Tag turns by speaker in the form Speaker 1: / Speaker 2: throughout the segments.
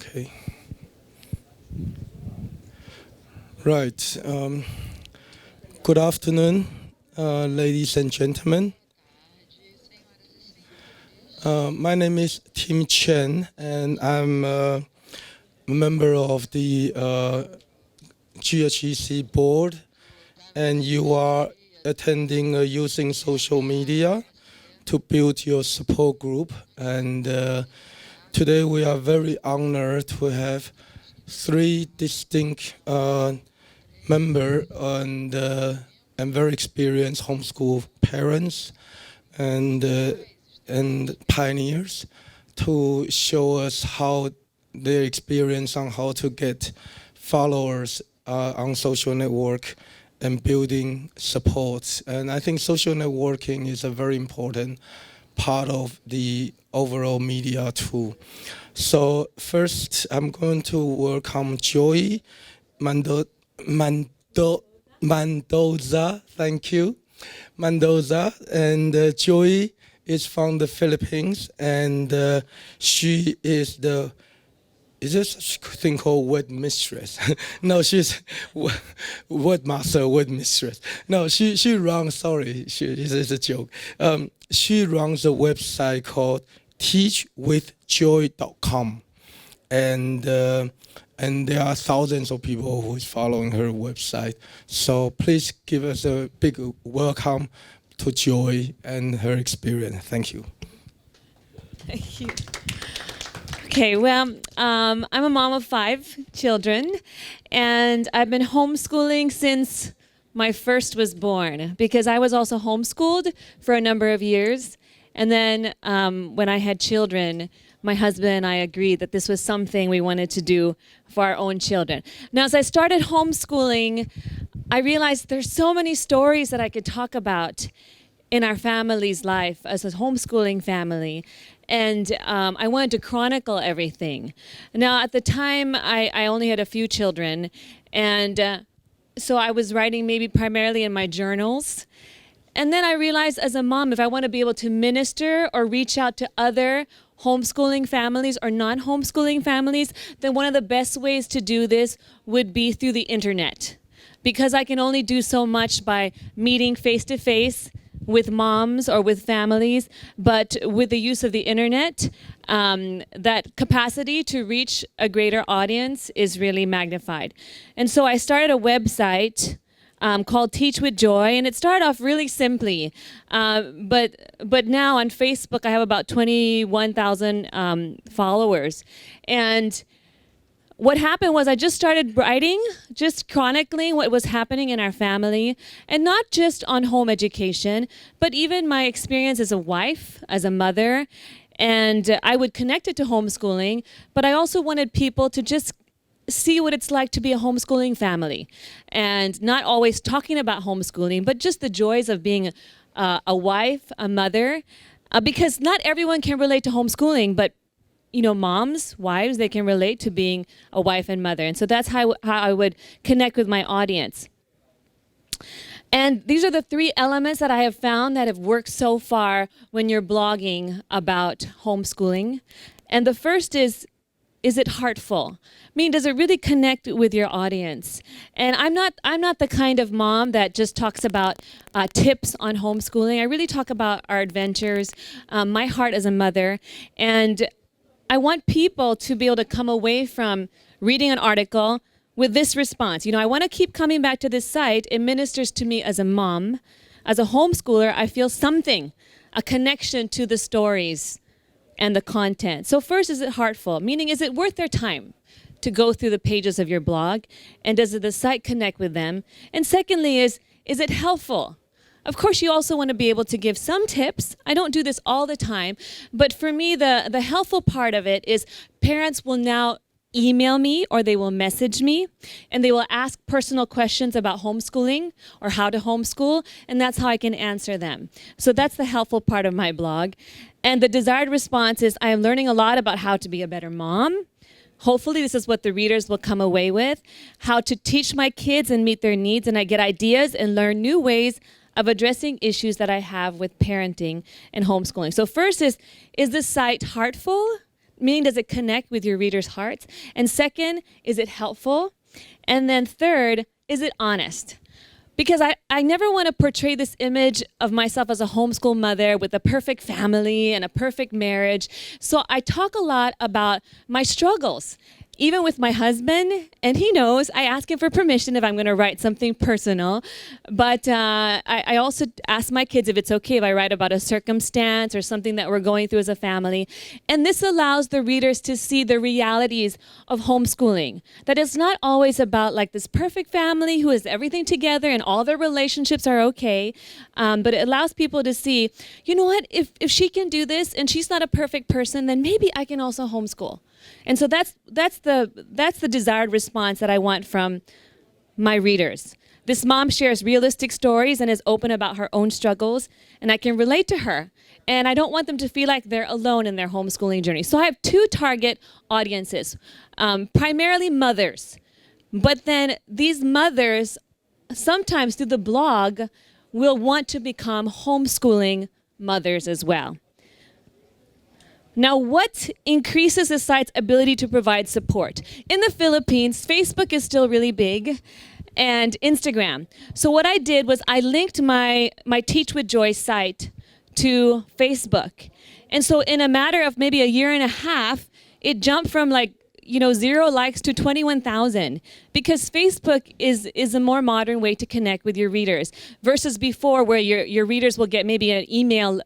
Speaker 1: Okay. Right. Good afternoon, ladies and gentlemen. My name is Tim Chen, and I'm a member of the GHEC board. And you are attending using social media to build your support group. And today we are very honored to have three distinct member and very experienced homeschool parents and pioneers to show us how their experience on how to get followers on social network and building support. And I think social networking is a very important part of the overall media tool. So first, I'm going to welcome Joy Mendoza. Thank you, Mendoza. And Joy is from the Philippines, and she is the is there such a thing called word mistress? No, she's word master, word mistress. No, she runs. Sorry, it's a joke. She runs a website called teachwithjoy.com, and and there are thousands of people who is following her website. So please give us a big welcome to Joy and her experience. Thank you.
Speaker 2: Thank you. Okay, well, I'm a mom of 5 children, and I've been homeschooling since my first was born, because I was also homeschooled for a number of years. And then when I had children, my husband and I agreed that this was something we wanted to do for our own children. Now, as I started homeschooling, I realized there's so many stories that I could talk about in our family's life as a homeschooling family. And I wanted to chronicle everything. Now, at the time, I only had a few children. And so I was writing maybe primarily in my journals. And then I realized as a mom, if I want to be able to minister or reach out to other homeschooling families or non-homeschooling families, then one of the best ways to do this would be through the internet. Because I can only do so much by meeting face-to-face with moms or with families, but with the use of the internet, that capacity to reach a greater audience is really magnified. And so I started a website called Teach with Joy, and it started off really simply, but now on Facebook I have about 21,000 followers. And what happened was I just started writing, just chronicling what was happening in our family, and not just on home education, but even my experience as a wife, as a mother. And I would connect it to homeschooling, but I also wanted people to just see what it's like to be a homeschooling family, and not always talking about homeschooling, but just the joys of being a wife, a mother, because not everyone can relate to homeschooling, but you know, moms, wives, they can relate to being a wife and mother. And so that's how I would connect with my audience. And these are the 3 elements that I have found that have worked so far when you're blogging about homeschooling. And the first is it heartful? I mean, does it really connect with your audience? And I'm not the kind of mom that just talks about tips on homeschooling. I really talk about our adventures, my heart as a mother, and I want people to be able to come away from reading an article with this response. You know, I want to keep coming back to this site. It ministers to me as a mom. As a homeschooler, I feel something, a connection to the stories and the content. So first, is it heartful? Meaning, is it worth their time to go through the pages of your blog? And does the site connect with them? And secondly, is it helpful? Of course, you also want to be able to give some tips. I don't do this all the time, but for me, the helpful part of it is parents will now email me or they will message me, and they will ask personal questions about homeschooling or how to homeschool, and that's how I can answer them. So that's the helpful part of my blog. And the desired response is I am learning a lot about how to be a better mom. Hopefully this is what the readers will come away with, how to teach my kids and meet their needs, and I get ideas and learn new ways of addressing issues that I have with parenting and homeschooling. So first is the site heartful? meaning does it connect with your readers' hearts? And second, is it helpful? And then third, is it honest? Because I never want to portray this image of myself as a homeschool mother with a perfect family and a perfect marriage. So I talk a lot about my struggles, even with my husband, and he knows. I ask him for permission if I'm going to write something personal. But I also ask my kids if it's okay if I write about a circumstance or something that we're going through as a family. And this allows the readers to see the realities of homeschooling. That it's not always about like this perfect family who has everything together and all their relationships are okay. But it allows people to see, you know what, if she can do this and she's not a perfect person, then maybe I can also homeschool. And so that's the desired response that I want from my readers. This mom shares realistic stories and is open about her own struggles, and I can relate to her. And I don't want them to feel like they're alone in their homeschooling journey. So I have two target audiences, primarily mothers. But then these mothers, sometimes through the blog, will want to become homeschooling mothers as well. Now, what increases a site's ability to provide support? In the Philippines, Facebook is still really big, and Instagram. So what I did was I linked my Teach with Joy site to Facebook. And so in a matter of maybe a year and a half, it jumped from 0 likes to 21,000, because Facebook is a more modern way to connect with your readers versus before, where your readers will get maybe an email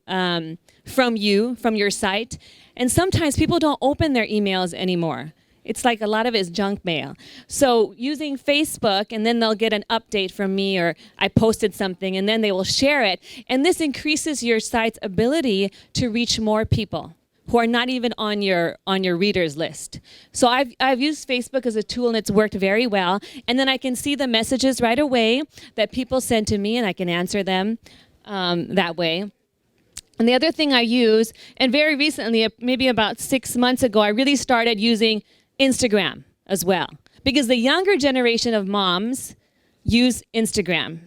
Speaker 2: from your site. And sometimes people don't open their emails anymore. It's like a lot of it is junk mail. So using Facebook, and then they'll get an update from me, or I posted something, and then they will share it. And this increases your site's ability to reach more people who are not even on your readers list. So I've used Facebook as a tool, and it's worked very well. And then I can see the messages right away that people send to me, and I can answer them that way. And the other thing I use, and very recently, maybe about 6 months ago, I really started using Instagram as well, because the younger generation of moms use Instagram.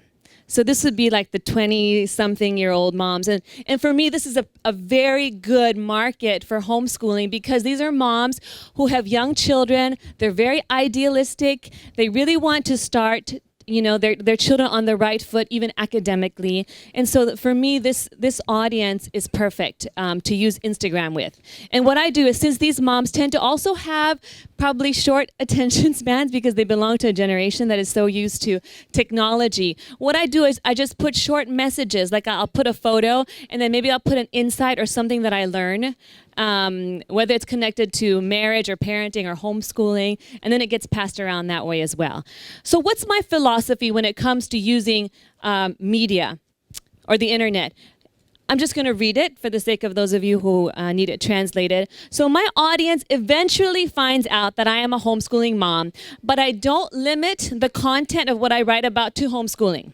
Speaker 2: So this would be like the 20-something-year-old moms. And for me, this is a very good market for homeschooling, because these are moms who have young children. They're very idealistic. They really want to start their children on the right foot, even academically. And so for me, this audience is perfect to use Instagram with. And what I do is, since these moms tend to also have probably short attention spans because they belong to a generation that is so used to technology, what I do is I just put short messages, like I'll put a photo, and then maybe I'll put an insight or something that I learn, whether it's connected to marriage or parenting or homeschooling, and then it gets passed around that way as well. So what's my philosophy when it comes to using media or the internet? I'm just going to read it for the sake of those of you who need it translated. So my audience eventually finds out that I am a homeschooling mom, but I don't limit the content of what I write about to homeschooling,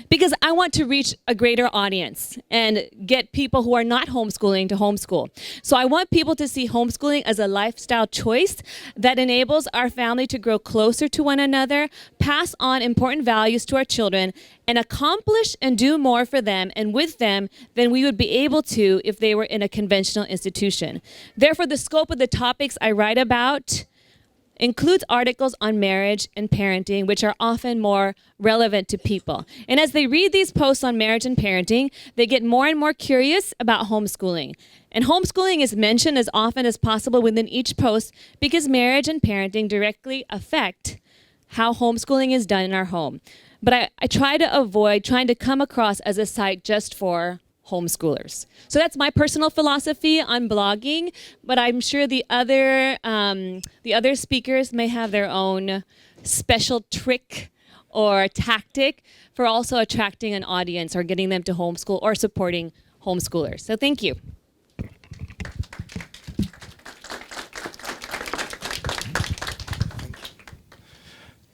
Speaker 2: because I want to reach a greater audience and get people who are not homeschooling to homeschool. So I want people to see homeschooling as a lifestyle choice that enables our family to grow closer to one another, pass on important values to our children, and accomplish and do more for them and with them than we would be able to if they were in a conventional institution. Therefore, the scope of the topics I write about includes articles on marriage and parenting, which are often more relevant to people. And as they read these posts on marriage and parenting, they get more and more curious about homeschooling. And homeschooling is mentioned as often as possible within each post, because marriage and parenting directly affect how homeschooling is done in our home. But I try to avoid trying to come across as a site just for homeschoolers. So that's my personal philosophy on blogging, but I'm sure the other speakers may have their own special trick or tactic for also attracting an audience or getting them to homeschool or supporting homeschoolers. So thank you.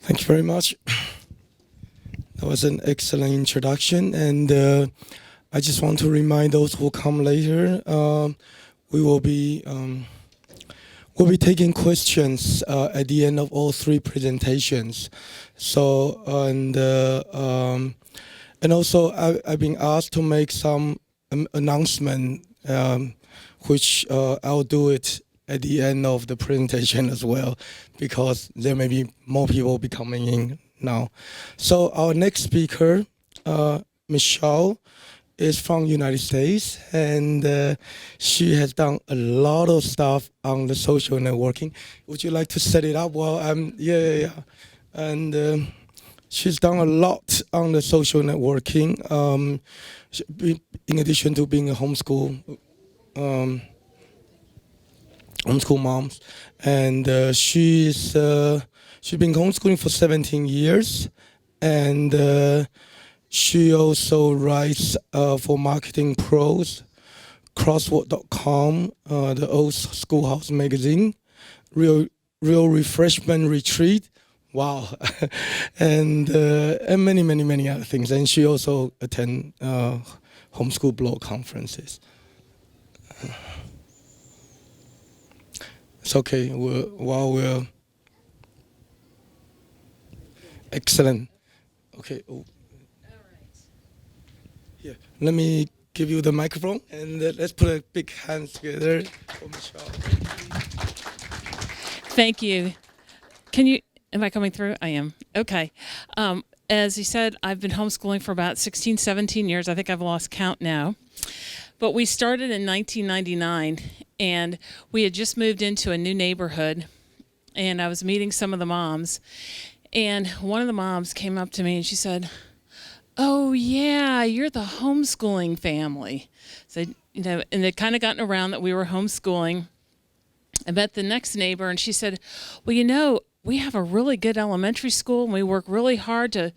Speaker 1: Thank you very much. That was an excellent introduction, and I just want to remind those who come later, we will be we'll be taking questions at the end of all three presentations. So and also I've been asked to make some announcement, which I'll do it at the end of the presentation as well, because there may be more people be coming in now. So our next speaker, Michelle, is from United States, and she has done a lot of stuff on the social networking. Would you like to set it up? Well, yeah. And she's done a lot on the social networking, in addition to being a homeschool mom. And she's been homeschooling for 17 years, and she also writes for Marketing Pros, Crossword.com, the Old Schoolhouse magazine, Real Refreshment Retreat, wow, and many other things. And she also attends homeschool blog conferences. It's okay. We're excellent. Okay. Oh. Here, let me give you the microphone, and let's put a big hand together for Michelle.
Speaker 3: Thank you. Am I coming through? I am. Okay. As he said, I've been homeschooling for about 16, 17 years. I think I've lost count now. But we started in 1999, and we had just moved into a new neighborhood, and I was meeting some of the moms, and one of the moms came up to me and she said, "Oh yeah, you're the homeschooling family." So, and they'd kind of gotten around that we were homeschooling. I met the next neighbor, and she said, "Well, we have a really good elementary school, and we work really hard to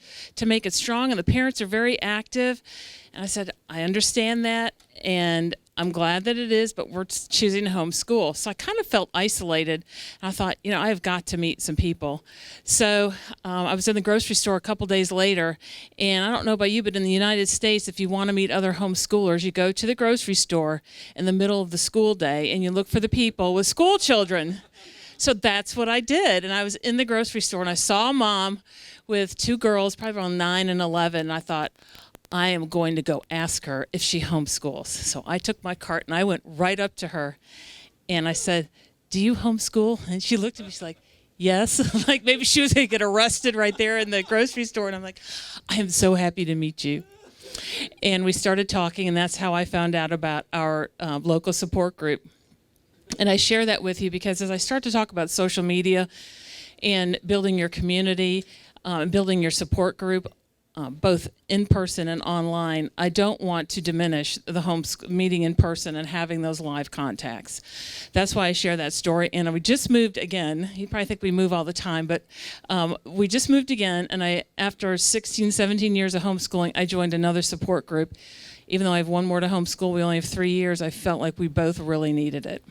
Speaker 3: make it strong, and the parents are very active." And I said, "I understand that, and I'm glad that it is, but we're choosing to homeschool." So I kind of felt isolated. And I thought, I've got to meet some people. So I was in the grocery store a couple days later, and I don't know about you, but in the United States, if you want to meet other homeschoolers, you go to the grocery store in the middle of the school day, and you look for the people with school children. So that's what I did. And I was in the grocery store, and I saw a mom with two girls, probably around 9 and 11, and I thought, I am going to go ask her if she homeschools. So I took my cart and I went right up to her and I said, "Do you homeschool?" And she looked at me, she's like, "Yes." Like maybe she was going to get arrested right there in the grocery store. And I'm like, "I am so happy to meet you." And we started talking, and that's how I found out about our local support group. And I share that with you because as I start to talk about social media and building your community, building your support group, both in person and online, I don't want to diminish the meeting in person and having those live contacts. That's why I share that story. And we just moved again. You probably think we move all the time, but we just moved again. And after 16, 17 years of homeschooling, I joined another support group. Even though I have one more to homeschool, we only have 3 years, I felt like we both really needed it.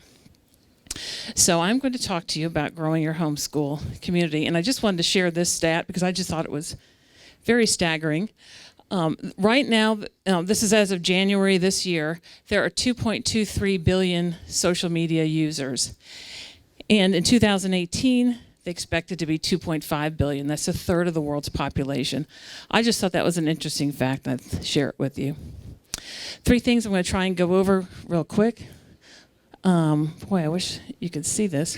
Speaker 3: So I'm going to talk to you about growing your homeschool community. And I just wanted to share this stat because I just thought it was very staggering. Right now, this is as of January this year, there are 2.23 billion social media users. And in 2018, they expected to be 2.5 billion. That's a third of the world's population. I just thought that was an interesting fact, and I'd share it with you. 3 things I'm going to try and go over real quick. Boy, I wish you could see this.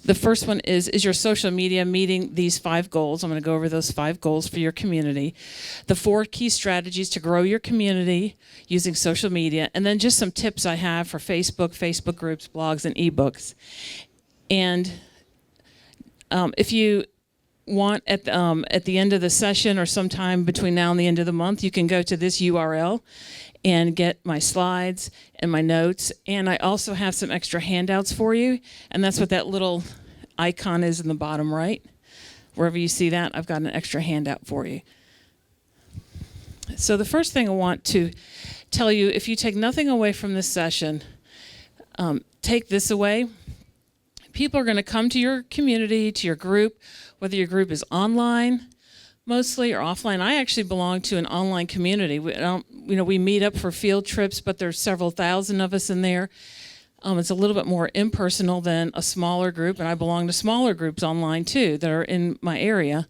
Speaker 3: The first one is your social media meeting these 5 goals? I'm going to go over those 5 goals for your community. The 4 key strategies to grow your community using social media, and then just some tips I have for Facebook groups, blogs, and ebooks. And if you want at the end of the session or sometime between now and the end of the month, you can go to this URL and get my slides and my notes. And I also have some extra handouts for you. And that's what that little icon is in the bottom right. Wherever you see that, I've got an extra handout for you. So the first thing I want to tell you, if you take nothing away from this session, take this away. People are going to come to your community, to your group, whether your group is online mostly or offline. I actually belong to an online community. We meet up for field trips, but there's several thousand of us in there. It's a little bit more impersonal than a smaller group, and I belong to smaller groups online too that are in my area.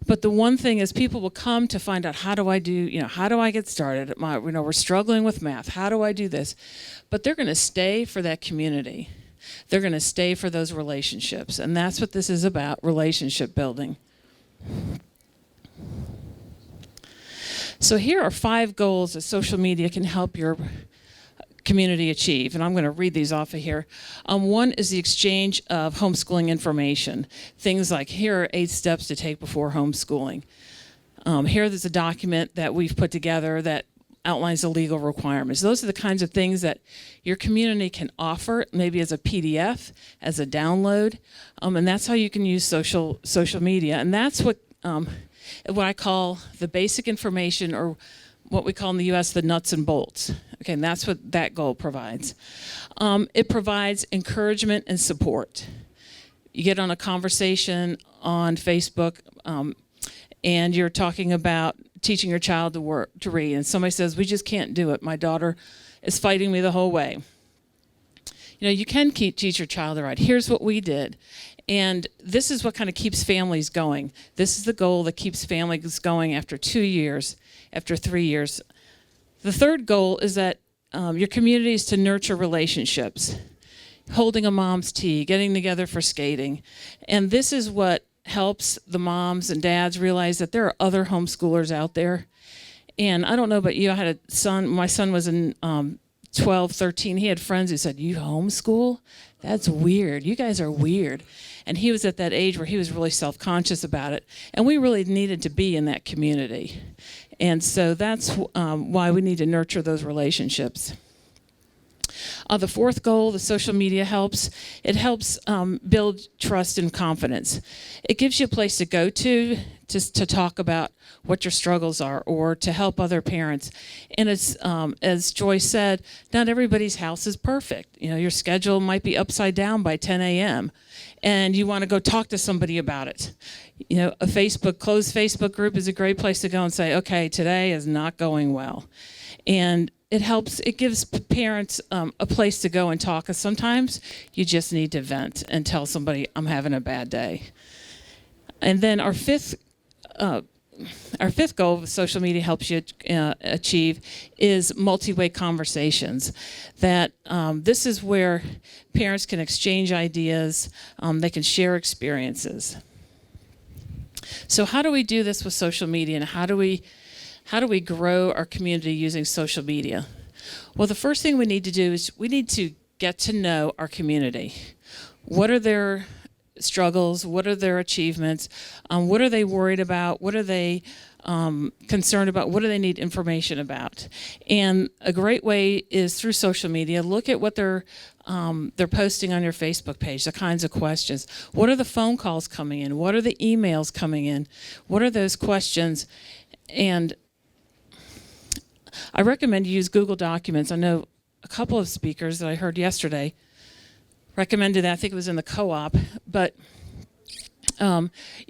Speaker 3: But the one thing is people will come to find out, how do I get started? We're struggling with math. How do I do this? But they're going to stay for that community. They're going to stay for those relationships. And that's what this is about, relationship building. So here are 5 goals that social media can help your community achieve, and I'm going to read these off of here. One is the exchange of homeschooling information. Things like, here are 8 steps to take before homeschooling. Here there's a document that we've put together that outlines the legal requirements. Those are the kinds of things that your community can offer, maybe as a PDF, as a download, and that's how you can use social media. And that's what I call the basic information, or what we call in the U.S. the nuts and bolts. Okay, and that's what that goal provides. It provides encouragement and support. You get on a conversation on Facebook, and you're talking about teaching your child to read, and somebody says, we just can't do it. My daughter is fighting me the whole way. You can teach your child to write. Here's what we did. And this is what kind of keeps families going. This is the goal that keeps families going after 2 years, after 3 years. The third goal is that your community is to nurture relationships, holding a mom's tea, getting together for skating. And this is what helps the moms and dads realize that there are other homeschoolers out there. And I don't know about you, I had a son, my son was in 12, 13. He had friends who said, you homeschool? That's weird. You guys are weird. And he was at that age where he was really self-conscious about it. And we really needed to be in that community. And so that's why we need to nurture those relationships. The fourth goal, the social media helps. It helps build trust and confidence. It gives you a place to go to talk about what your struggles are, or to help other parents. And it's, as Joyce said, not everybody's house is perfect. Your schedule might be upside down by 10 a.m. and you want to go talk to somebody about it. A closed Facebook group is a great place to go and say, okay, today is not going well. And it gives parents a place to go and talk, because sometimes you just need to vent and tell somebody, I'm having a bad day. And then our fifth goal of social media helps you achieve is multi-way conversations. That this is where parents can exchange ideas, they can share experiences. So how do we do this with social media, and how do we grow our community using social media? Well, the first thing we need to do is we need to get to know our community. What are their struggles? What are their achievements? What are they worried about? What are they concerned about? What do they need information about? And a great way is through social media. Look at what they're posting on your Facebook page, the kinds of questions. What are the phone calls coming in? What are the emails coming in? What are those questions? And I recommend you use Google Documents. I know a couple of speakers that I heard yesterday recommended that. I think it was in the co-op. But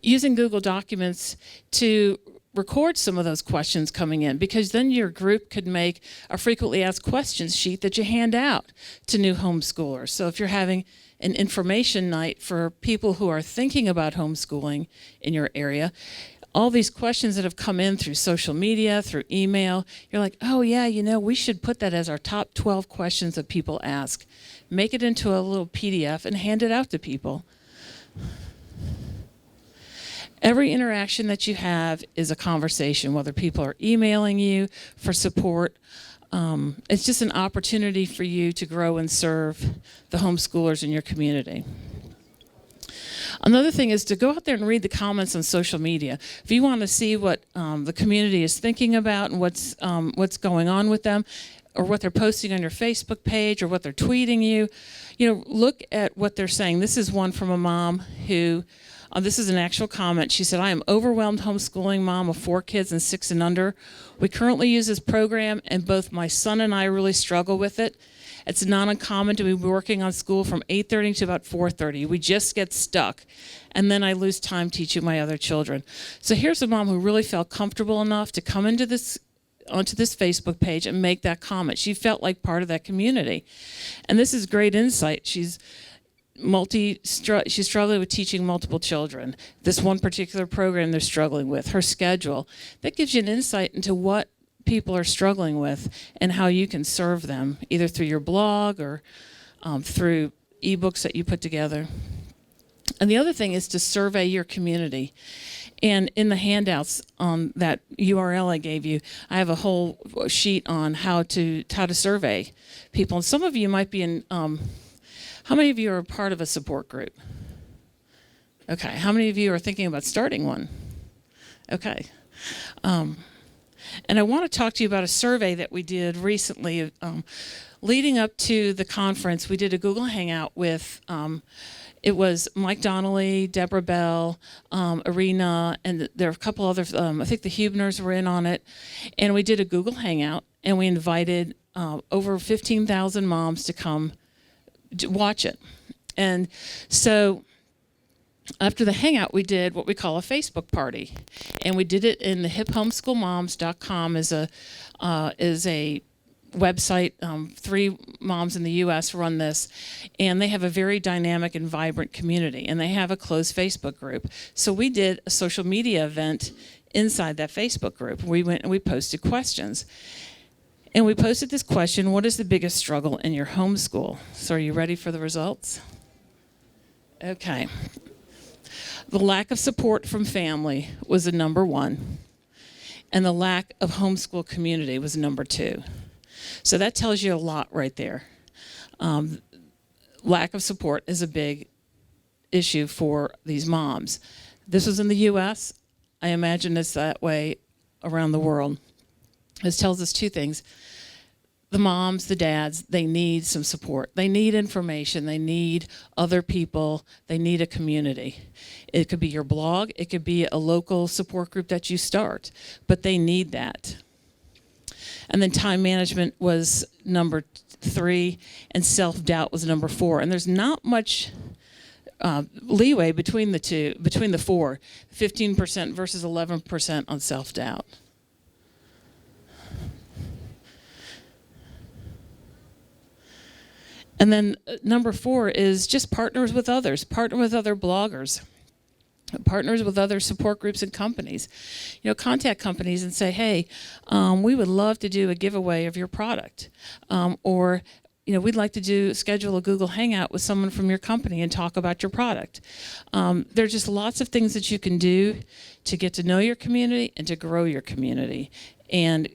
Speaker 3: using Google Documents to record some of those questions coming in, because then your group could make a frequently asked questions sheet that you hand out to new homeschoolers. So if you're having an information night for people who are thinking about homeschooling in your area, all these questions that have come in through social media, through email, you're like, oh yeah, we should put that as our top 12 questions that people ask. Make it into a little PDF and hand it out to people. Every interaction that you have is a conversation, whether people are emailing you for support. It's just an opportunity for you to grow and serve the homeschoolers in your community. Another thing is to go out there and read the comments on social media. If you want to see what the community is thinking about and what's going on with them, or what they're posting on your Facebook page, or what they're tweeting you, look at what they're saying. This is one from a mom who, this is an actual comment. She said, I am overwhelmed homeschooling mom of 4 kids and 6 and under. We currently use this program, and both my son and I really struggle with it. It's not uncommon to be working on school from 8:30 to about 4:30. We just get stuck, and then I lose time teaching my other children. So here's a mom who really felt comfortable enough to come into this onto this Facebook page and make that comment. She felt like part of that community. And this is great insight. She's struggling with teaching multiple children. This one particular program they're struggling with, her schedule. That gives you an insight into what people are struggling with and how you can serve them, either through your blog or through ebooks that you put together. And the other thing is to survey your community. And in the handouts on that URL I gave you, I have a whole sheet on how to survey people. And some of you might be in, how many of you are a part of a support group? Okay, how many of you are thinking about starting one? Okay. And I want to talk to you about a survey that we did recently. Leading up to the conference, we did a Google Hangout with, it was Mike Donnelly, Deborah Bell, Arena, and there are a couple other, I think the Hubners were in on it. And we did a Google Hangout, and we invited over 15,000 moms to come to watch it. And so after the hangout, we did what we call a Facebook party, and we did it in the hiphomeschoolmoms.com is a website. 3 moms in the U.S. run this, and they have a very dynamic and vibrant community, and they have a closed Facebook group. So we did a social media event inside that Facebook group. We went and we posted questions. And we posted this question: what is the biggest struggle in your homeschool? So are you ready for the results? Okay. The lack of support from family was the number 1. And the lack of homeschool community was number 2. So that tells you a lot right there. Lack of support is a big issue for these moms. This was in the U.S. I imagine it's that way around the world. This tells us 2 things. The moms, the dads, they need some support. They need information. They need other people. They need a community. It could be your blog. It could be a local support group that you start. But they need that. And then time management was number 3, and self-doubt was number 4. And there's not much leeway between the 4, 15% versus 11% on self-doubt. And then number 4 is just partners with others. Partner with other bloggers. Partners with other support groups and companies. Contact companies and say, hey, we would love to do a giveaway of your product. Or we'd like to schedule a Google Hangout with someone from your company and talk about your product. There's just lots of things that you can do to get to know your community and to grow your community. And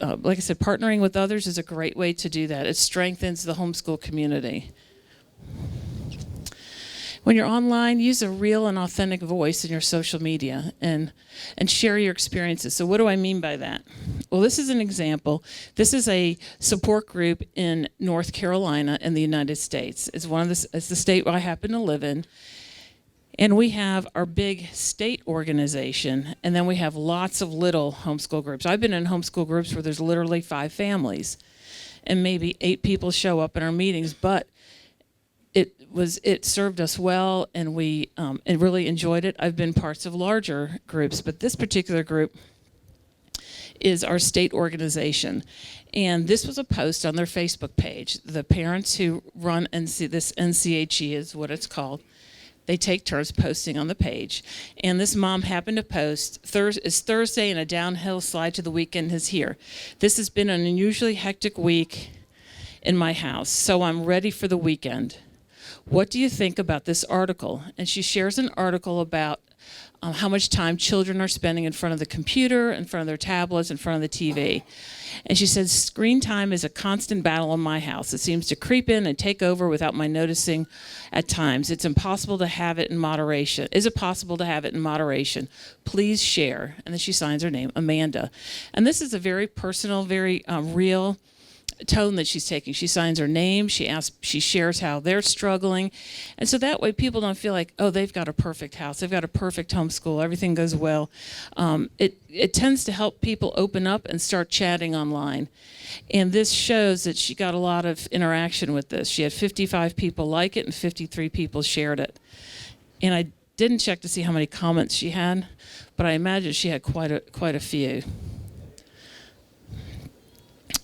Speaker 3: like I said, partnering with others is a great way to do that. It strengthens the homeschool community. When you're online, use a real and authentic voice in your social media and share your experiences. So what do I mean by that? Well, this is an example. This is a support group in North Carolina in the United States. It's the state I happen to live in. And we have our big state organization, and then we have lots of little homeschool groups. I've been in homeschool groups where there's literally 5 families, and maybe 8 people show up in our meetings, but it served us well, and we really enjoyed it. I've been parts of larger groups, but this particular group is our state organization. And this was a post on their Facebook page. The parents who run this NCHE is what it's called. They take turns posting on the page. And this mom happened to post, it's Thursday and a downhill slide to the weekend is here. This has been an unusually hectic week in my house, so I'm ready for the weekend. What do you think about this article? And she shares an article about how much time children are spending in front of the computer, in front of their tablets, in front of the TV. And she says, screen time is a constant battle in my house. It seems to creep in and take over without my noticing at times. It's impossible to have it in moderation. Is it possible to have it in moderation? Please share. And then she signs her name, Amanda. And this is a very personal, very real tone that she's taking. She signs her name. She shares how they're struggling. And so that way people don't feel like, oh, they've got a perfect house. They've got a perfect homeschool. Everything goes well. It tends to help people open up and start chatting online. And this shows that she got a lot of interaction with this. She had 55 people like it and 53 people shared it. And I didn't check to see how many comments she had, but I imagine she had quite a few.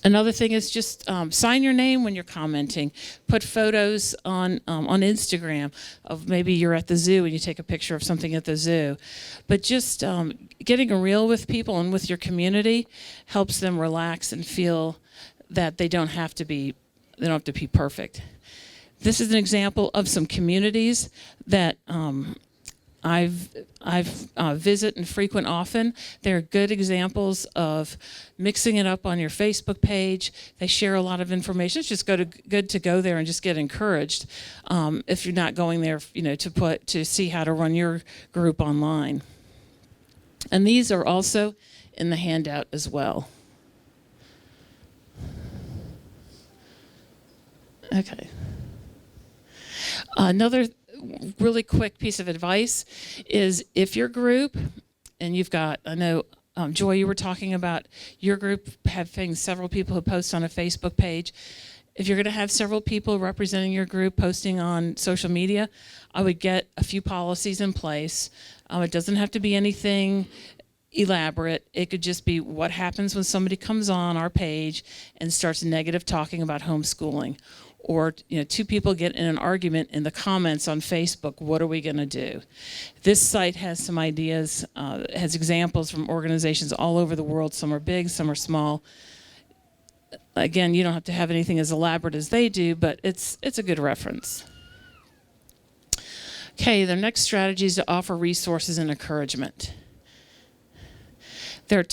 Speaker 3: Another thing is just sign your name when you're commenting. Put photos on Instagram of maybe you're at the zoo and you take a picture of something at the zoo. But just getting real with people and with your community helps them relax and feel that they don't have to be perfect. This is an example of some communities that I've visit and frequent often. They're good examples of mixing it up on your Facebook page. They share a lot of information. It's just good to go there and just get encouraged. If you're not going there, to see how to run your group online. And these are also in the handout as well. Okay. Another really quick piece of advice is if your group, and you've got, I know, Joy, you were talking about your group having several people who post on a Facebook page. If you're going to have several people representing your group posting on social media, I would get a few policies in place. It doesn't have to be anything elaborate. It could just be what happens when somebody comes on our page and starts negative talking about homeschooling. Or two people get in an argument in the comments on Facebook. What are we going to do? This site has some ideas, has examples from organizations all over the world. Some are big, some are small. Again, you don't have to have anything as elaborate as they do, but it's a good reference. Okay, the next strategy is to offer resources and encouragement. There are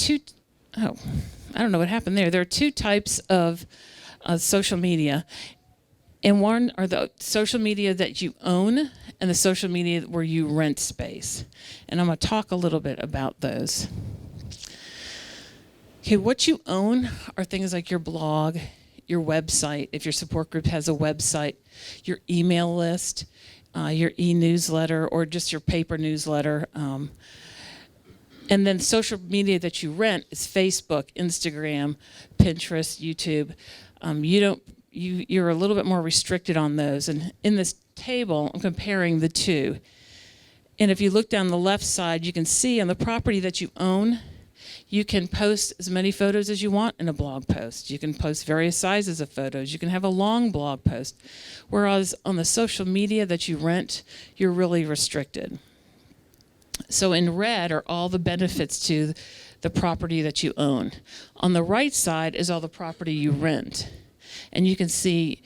Speaker 3: I don't know what happened there. There are two types of social media. And one are the social media that you own and the social media where you rent space. And I'm going to talk a little bit about those. Okay, what you own are things like your blog, your website, if your support group has a website, your email list, your e-newsletter, or just your paper newsletter. And then social media that you rent is Facebook, Instagram, Pinterest, YouTube. You're a little bit more restricted on those. And in this table, I'm comparing the two. And if you look down the left side, you can see on the property that you own, you can post as many photos as you want in a blog post. You can post various sizes of photos. You can have a long blog post. Whereas on the social media that you rent, you're really restricted. So in red are all the benefits to the property that you own. On the right side is all the property you rent. And you can see,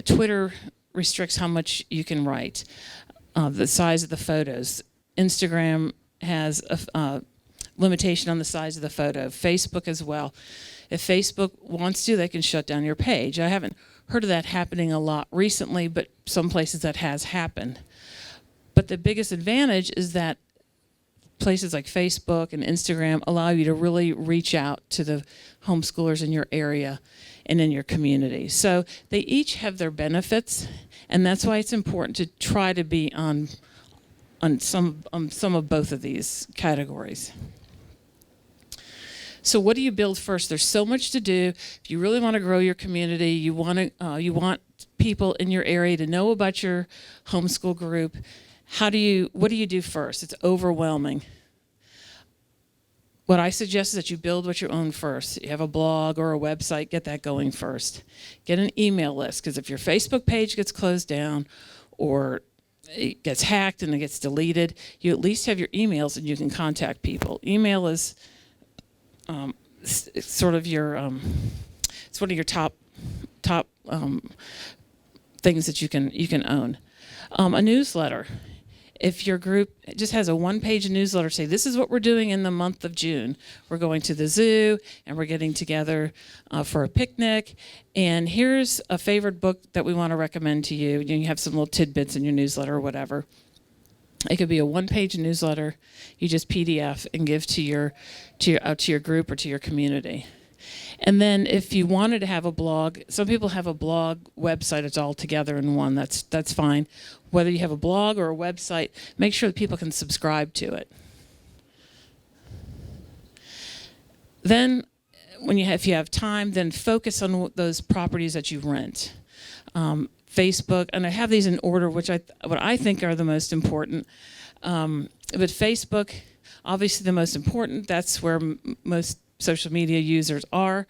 Speaker 3: Twitter restricts how much you can write, the size of the photos. Instagram has a limitation on the size of the photo. Facebook as well. If Facebook wants to, they can shut down your page. I haven't heard of that happening a lot recently, but some places that has happened. But the biggest advantage is that places like Facebook and Instagram allow you to really reach out to the homeschoolers in your area and in your community. So they each have their benefits, and that's why it's important to try to be on some of both of these categories. So what do you build first? There's so much to do. If you really want to grow your community, you want people in your area to know about your homeschool group. What do you do first? It's overwhelming. What I suggest is that you build what you own first. You have a blog or a website, get that going first. Get an email list, because if your Facebook page gets closed down or it gets hacked and it gets deleted, you at least have your emails and you can contact people. Email is sort of your it's one of your top things that you can own. A newsletter. If your group just has a one-page newsletter, say, this is what we're doing in the month of June. We're going to the zoo, and we're getting together for a picnic. And here's a favorite book that we want to recommend to you. You have some little tidbits in your newsletter or whatever. It could be a one-page newsletter you just PDF and give to your group or to your community. And then if you wanted to have a blog, some people have a blog website, it's all together in one. That's fine. Whether you have a blog or a website, make sure that people can subscribe to it. Then if you have time, then focus on those properties that you rent. Facebook, and I have these in order, what I think are the most important. But Facebook, obviously the most important. That's where most social media users are.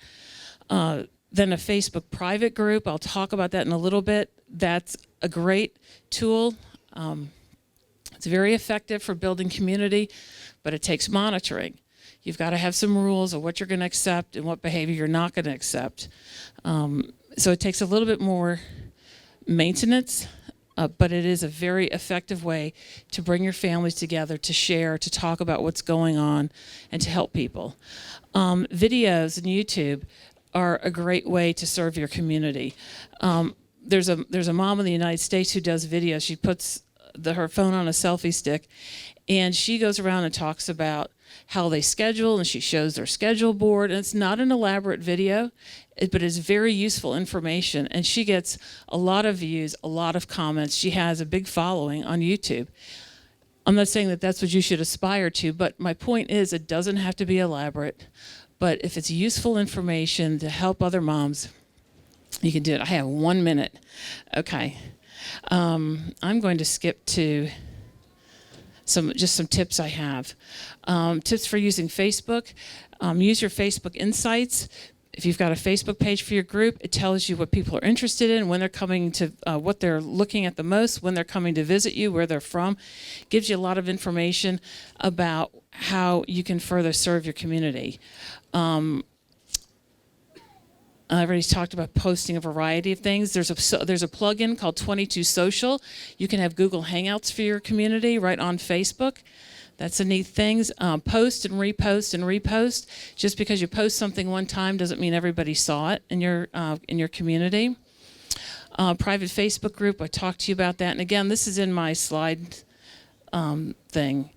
Speaker 3: Then a Facebook private group. I'll talk about that in a little bit. That's a great tool. It's very effective for building community, but it takes monitoring. You've got to have some rules of what you're going to accept and what behavior you're not going to accept. So it takes a little bit more maintenance, but it is a very effective way to bring your families together, to share, to talk about what's going on, and to help people. Videos and YouTube are a great way to serve your community. There's a mom in the United States who does videos. She puts her phone on a selfie stick, and she goes around and talks about how they schedule, and she shows their schedule board. And it's not an elaborate video, but it's very useful information. And she gets a lot of views, a lot of comments. She has a big following on YouTube. I'm not saying that that's what you should aspire to, but my point is it doesn't have to be elaborate. But if it's useful information to help other moms, you can do it. I have 1 minute. Okay. I'm going to skip to some tips I have. Tips for using Facebook. Use your Facebook Insights. If you've got a Facebook page for your group, it tells you what people are interested in, when they're coming to, what they're looking at the most, when they're coming to visit you, where they're from. Gives you a lot of information about how you can further serve your community. I already talked about posting a variety of things. There's a plugin called 22 Social. You can have Google Hangouts for your community right on Facebook. That's a neat thing. Post and repost and repost. Just because you post something one time doesn't mean everybody saw it in your community. Private Facebook group. I talked to you about that. And again, this is in my slide thing.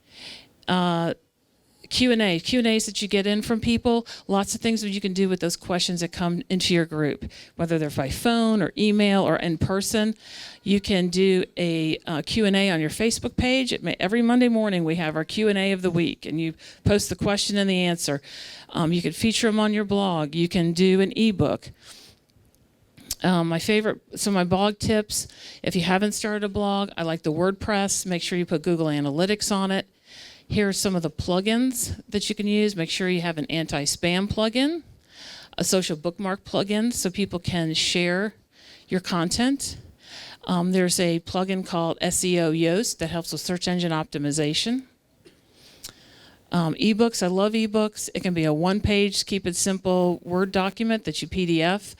Speaker 3: Q&As that you get in from people, lots of things that you can do with those questions that come into your group, whether they're by phone or email or in person. You can do a Q&A on your Facebook page. Every Monday morning we have our Q&A of the week, and you post the question and the answer. You can feature them on your blog. You can do an ebook. My blog tips, if you haven't started a blog, I like the WordPress. Make sure you put Google Analytics on it. Here are some of the plugins that you can use. Make sure you have an anti-spam plugin, a social bookmark plugin so people can share your content. There's a plugin called SEO Yoast that helps with search engine optimization. Ebooks, I love ebooks. It can be a one-page, keep it simple Word document that you PDF.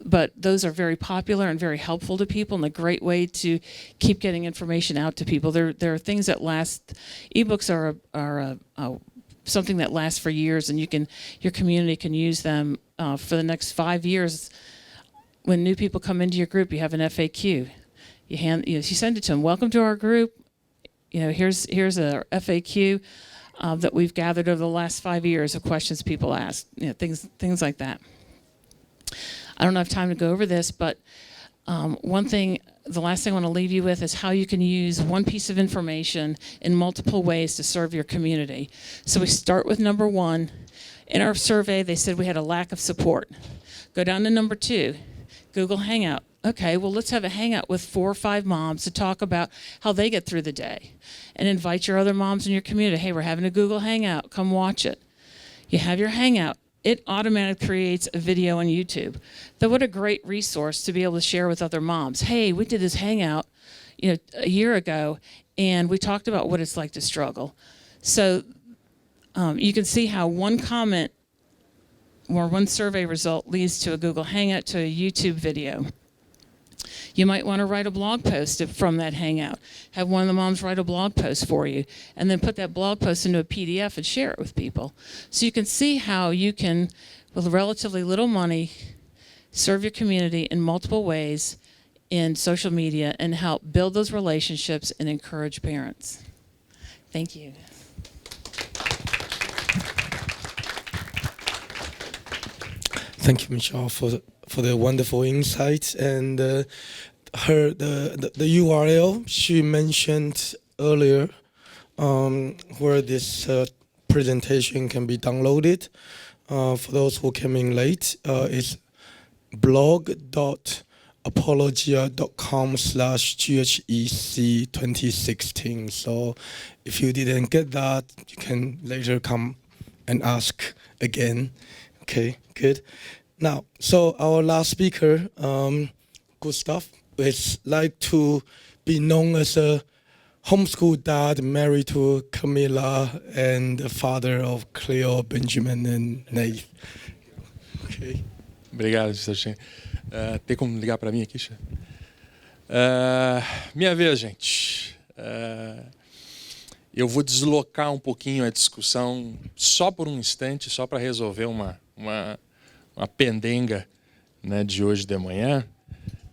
Speaker 3: But those are very popular and very helpful to people, and a great way to keep getting information out to people. There are things that last. Ebooks are something that lasts for years, and your community can use them for the next 5 years. When new people come into your group, you have an FAQ. You send it to them. Welcome to our group. Here's a FAQ that we've gathered over the last 5 years of questions people ask. Things like that. I don't have time to go over this, but the last thing I want to leave you with is how you can use one piece of information in multiple ways to serve your community. So we start with number 1. In our survey, they said we had a lack of support. Go down to number 2, Google Hangout. Okay, well, let's have a hangout with 4 or 5 moms to talk about how they get through the day. And invite your other moms in your community. Hey, we're having a Google Hangout. Come watch it. You have your hangout. It automatically creates a video on YouTube. What a great resource to be able to share with other moms. Hey, we did this hangout, a year ago, and we talked about what it's like to struggle. So you can see how one comment or one survey result leads to a Google Hangout to a YouTube video. You might want to write a blog post from that hangout. Have one of the moms write a blog post for you, and then put that blog post into a PDF and share it with people. So you can see how you can, with relatively little money, serve your community in multiple ways in social media and help build those relationships and encourage parents. Thank you.
Speaker 1: Thank you, Michelle, for the wonderful insights and the URL she mentioned earlier, where this presentation can be downloaded. For those who came in late, is blog.apologia.com/GHEC 2016. So if you didn't get that, you can later come and ask again. Okay, good. Now, so our last speaker, Gustav, is like to be known as a homeschool dad married to Camilla and the father of Cleo, Benjamin, and Nate. Okay.
Speaker 4: Obrigado, Mr. Chen. Tem como ligar para mim aqui, Chen? Minha vez, gente. Eu vou deslocar um pouquinho a discussão só por um instante, só para resolver uma pendenga, né, de hoje de manhã.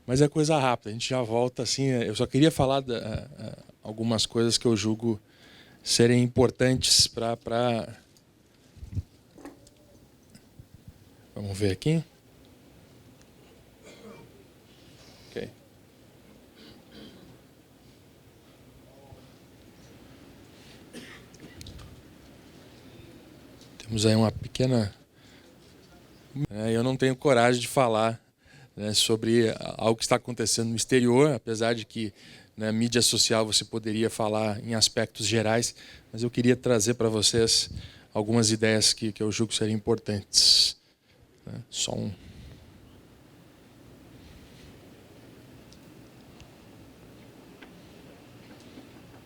Speaker 4: Mas é coisa rápida, a gente já volta assim. Eu só queria falar algumas coisas que eu julgo serem importantes para... Vamos ver aqui. Ok. Temos aí uma pequena... Eu não tenho coragem de falar, né, sobre algo que está acontecendo no exterior, apesar de que na mídia social você poderia falar em aspectos gerais, mas eu queria trazer para vocês algumas ideias que eu julgo serem importantes. Só um...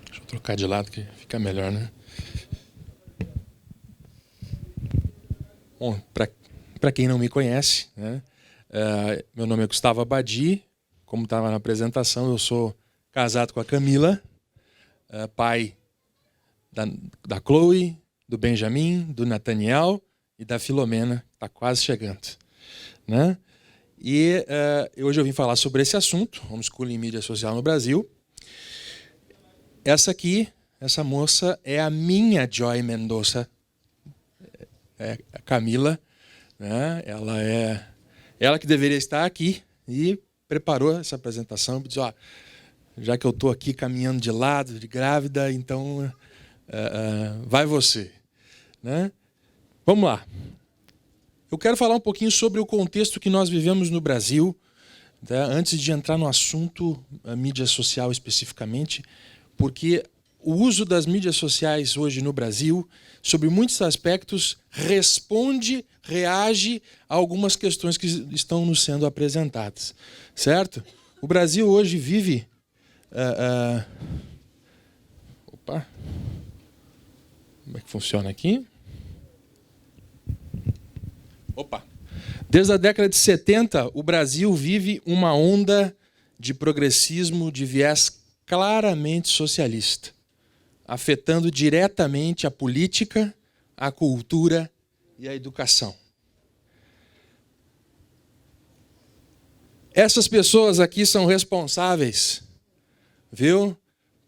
Speaker 4: Deixa eu trocar de lado que fica melhor, né? Bom, para quem não me conhece, né, meu nome é Gustavo Abadi. Como estava na apresentação, eu sou casado com a Camila, pai da Chloe, do Benjamin, do Nathaniel e da Filomena, que está quase chegando, né? E hoje eu vim falar sobre esse assunto, homeschooling e mídia social no Brasil. Essa moça é a minha Joy Mendoza, é a Camila, né? Ela que deveria estar aqui e preparou essa apresentação, disse, já que eu estou aqui caminhando de lado, de grávida, então vai você, né? Vamos lá. Eu quero falar um pouquinho sobre o contexto que nós vivemos no Brasil, tá? Antes de entrar no assunto a mídia social especificamente, porque o uso das mídias sociais hoje no Brasil, sobre muitos aspectos, reage a algumas questões que estão nos sendo apresentadas, certo? O Brasil hoje vive... Opa! Como é que funciona aqui? Opa! Desde a década de 70, o Brasil vive uma onda de progressismo de viés claramente socialista, afetando diretamente a política, a cultura e a educação. Essas pessoas aqui são responsáveis, viu,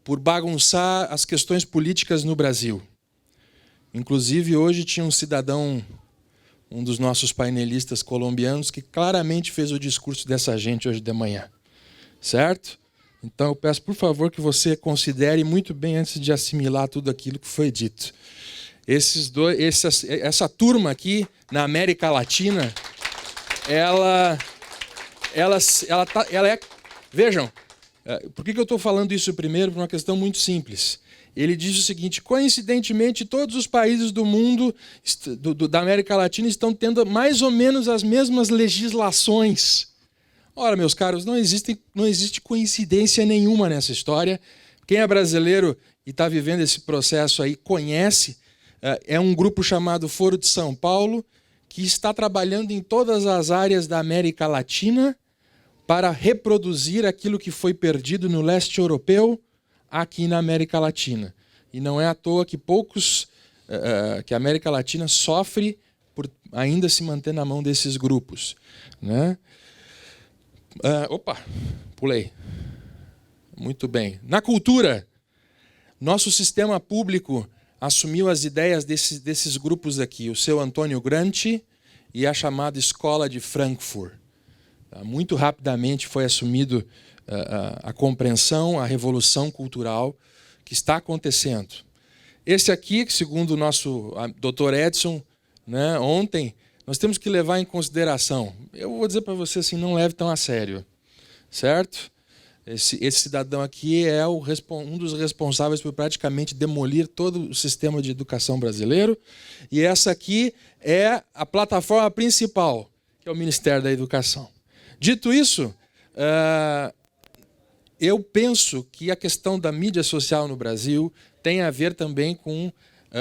Speaker 4: por bagunçar as questões políticas no Brasil. Inclusive, hoje tinha um cidadão, um dos nossos painelistas colombianos, que claramente fez o discurso dessa gente hoje de manhã. Certo? Então, eu peço, por favor, que você considere muito bem antes de assimilar tudo aquilo que foi dito. Essa turma aqui, na América Latina, ela é... Vejam, por que eu estou falando isso primeiro? Por uma questão muito simples. Ele diz o seguinte: coincidentemente, todos os países do mundo, da América Latina, estão tendo mais ou menos as mesmas legislações. Ora, meus caros, não existe coincidência nenhuma nessa história. Quem é brasileiro e está vivendo esse processo aí conhece. É um grupo chamado Foro de São Paulo, que está trabalhando em todas as áreas da América Latina para reproduzir aquilo que foi perdido no leste europeu aqui na América Latina. E não é à toa que que a América Latina sofre por ainda se manter na mão desses grupos, né? Opa, pulei. Muito bem. Na cultura, nosso sistema público assumiu as ideias desses grupos aqui, o seu Antônio Gramsci e a chamada Escola de Frankfurt. Muito rapidamente foi assumido a compreensão, a revolução cultural que está acontecendo. Esse aqui, segundo o nosso Dr. Edson, né, ontem, nós temos que levar em consideração. Eu vou dizer para você assim, não leve tão a sério, certo? Esse cidadão aqui é um dos responsáveis por praticamente demolir todo o sistema de educação brasileiro. E essa aqui é a plataforma principal, que é o Ministério da Educação. Dito isso, eu penso que a questão da mídia social no Brasil tem a ver também com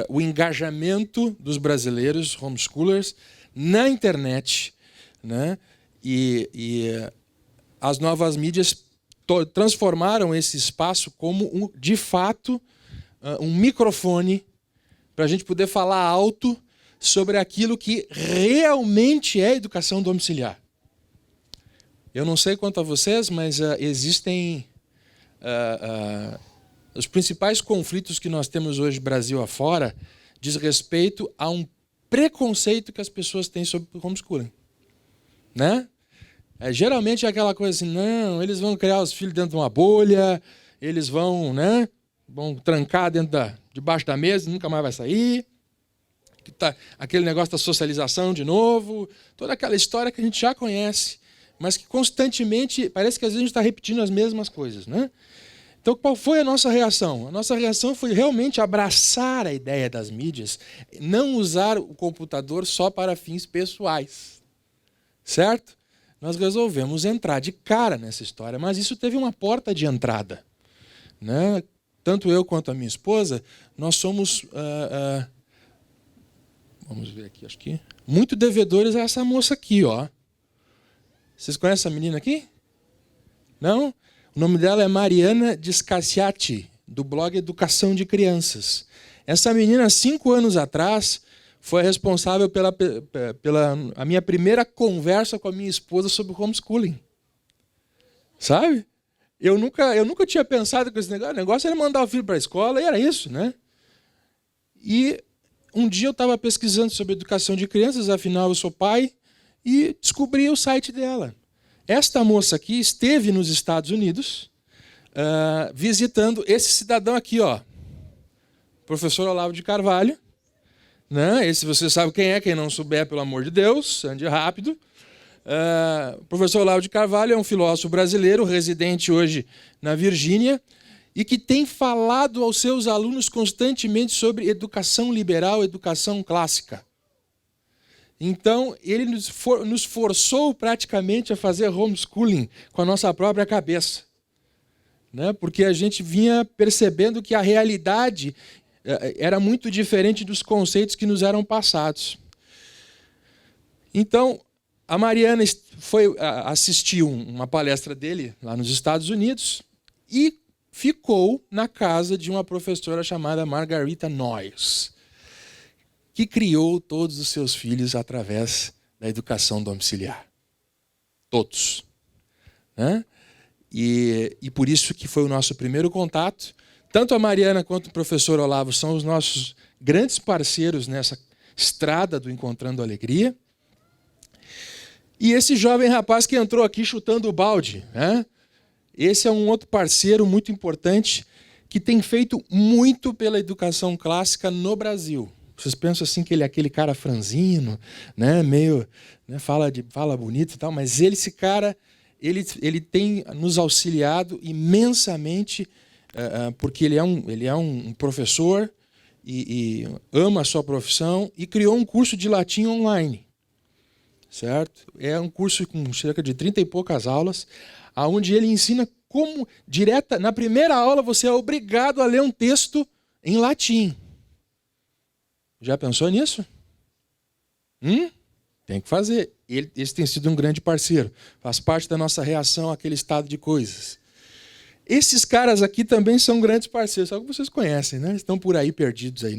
Speaker 4: o engajamento dos brasileiros, homeschoolers, na internet, né? E as novas mídias transformaram esse espaço como, de fato, um microfone para a gente poder falar alto sobre aquilo que realmente é educação domiciliar. Eu não sei quanto a vocês, mas existem os principais conflitos que nós temos hoje, Brasil afora, diz respeito a um preconceito que as pessoas têm sobre o homeschooling. Né? Geralmente é aquela coisa assim, não, eles vão criar os filhos dentro de uma bolha, eles vão, né, vão trancar debaixo da mesa e nunca mais vai sair. Aquele negócio da socialização de novo, toda aquela história que a gente já conhece, mas que constantemente, parece que às vezes a gente está repetindo as mesmas coisas. Né? Então, qual foi a nossa reação? A nossa reação foi realmente abraçar a ideia das mídias, não usar o computador só para fins pessoais. Certo? Nós resolvemos entrar de cara nessa história, mas isso teve uma porta de entrada. Né? Tanto eu quanto a minha esposa, nós somos, vamos ver aqui, acho que, muito devedores a essa moça aqui. Ó. Vocês conhecem essa menina aqui? Não? O nome dela é Mariana Discassiati, do blog Educação de Crianças. Essa menina, 5 anos atrás, foi responsável pela a minha primeira conversa com a minha esposa sobre homeschooling. Sabe? Eu nunca tinha pensado com esse negócio. O negócio era mandar o filho para a escola, e era isso, né? E um dia eu estava pesquisando sobre educação de crianças, afinal eu sou pai, e descobri o site dela. Esta moça aqui esteve nos Estados Unidos visitando esse cidadão aqui, ó, professor Olavo de Carvalho. Né? Esse você sabe quem não souber, pelo amor de Deus, ande rápido. O professor Olavo de Carvalho é um filósofo brasileiro, residente hoje na Virgínia, e que tem falado aos seus alunos constantemente sobre educação liberal, educação clássica. Então, ele nos forçou praticamente a fazer homeschooling com a nossa própria cabeça. Né? Porque a gente vinha percebendo que a realidade era muito diferente dos conceitos que nos eram passados. Então, a Mariana assistiu uma palestra dele lá nos Estados Unidos e ficou na casa de uma professora chamada Margarita Noyes, que criou todos os seus filhos através da educação domiciliar. Todos. Né? E por isso que foi o nosso primeiro contato. Tanto a Mariana quanto o professor Olavo são os nossos grandes parceiros nessa estrada do Encontrando Alegria. E esse jovem rapaz que entrou aqui chutando o balde, né? Esse é um outro parceiro muito importante que tem feito muito pela educação clássica no Brasil. Vocês pensam assim que ele é aquele cara franzino, né? Meio, né? Fala bonito e tal, mas esse cara, ele tem nos auxiliado imensamente, porque ele é um professor e ama a sua profissão e criou um curso de latim online. Certo? É um curso com cerca de 30 e poucas aulas, onde ele ensina como, na primeira aula, você é obrigado a ler um texto em latim. Já pensou nisso? Tem que fazer. Esse tem sido um grande parceiro. Faz parte da nossa reação àquele estado de coisas. Esses caras aqui também são grandes parceiros, só que vocês conhecem, né? Estão por aí perdidos aí,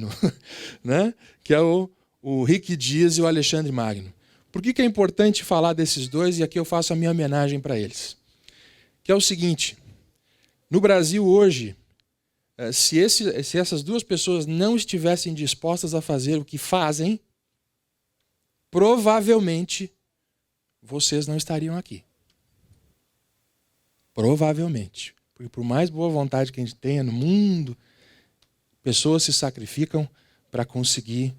Speaker 4: né? Que é o Rick Dias e o Alexandre Magno. Por que é importante falar desses dois? E aqui eu faço a minha homenagem para eles. Que é o seguinte, no Brasil hoje, se essas duas pessoas não estivessem dispostas a fazer o que fazem, provavelmente vocês não estariam aqui. Provavelmente. Porque por mais boa vontade que a gente tenha no mundo, pessoas se sacrificam para conseguir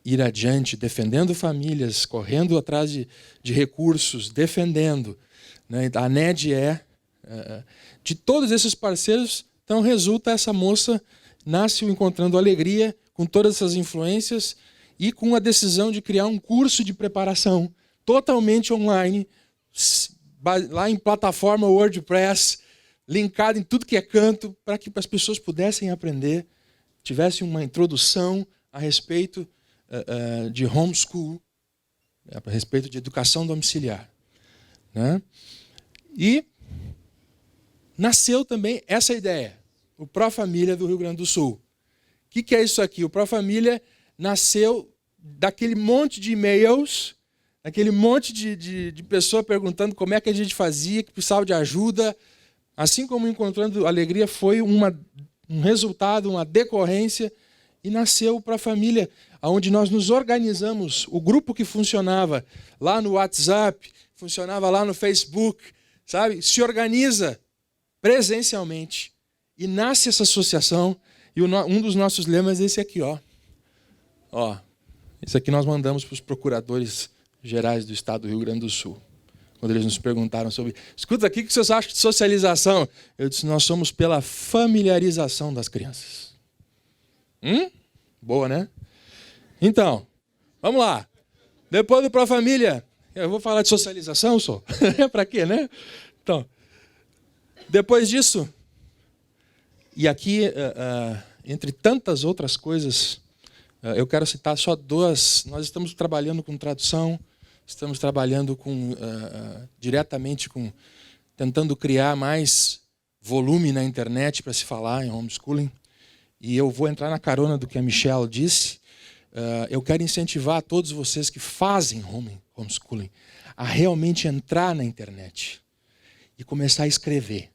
Speaker 4: ir adiante, defendendo famílias, correndo atrás de recursos, defendendo. Né? A NED é De todos esses parceiros, então resulta essa moça, nasce o Encontrando Alegria, com todas essas influências e com a decisão de criar um curso de preparação totalmente online, lá em plataforma WordPress, linkado em tudo que é canto, para que as pessoas pudessem aprender, tivessem uma introdução a respeito de homeschool, a respeito de educação domiciliar. Né? E nasceu também essa ideia, o Pró-Família do Rio Grande do Sul. O que é isso aqui? O Pró-Família nasceu daquele monte de e-mails, daquele monte de pessoa perguntando como é que a gente fazia, que precisava de ajuda. Assim como Encontrando Alegria foi um resultado, uma decorrência, e nasceu para a família, onde nós nos organizamos. O grupo que funcionava lá no WhatsApp, funcionava lá no Facebook, sabe? Se organiza presencialmente e nasce essa associação. E um dos nossos lemas é esse aqui, ó. Esse aqui nós mandamos para os procuradores gerais do estado do Rio Grande do Sul. Quando eles nos perguntaram sobre... Escuta, o que vocês acham de socialização? Eu disse, nós somos pela familiarização das crianças. Boa, né? Então, vamos lá. Depois do Pró-Família, eu vou falar de socialização, só. Para quê, né? Então, depois disso, e aqui, entre tantas outras coisas, eu quero citar só duas. Nós estamos trabalhando com tradução, estamos trabalhando diretamente tentando criar mais volume na internet para se falar em homeschooling. E eu vou entrar na carona do que a Michelle disse. Eu quero incentivar todos vocês que fazem homeschooling a realmente entrar na internet e começar a escrever.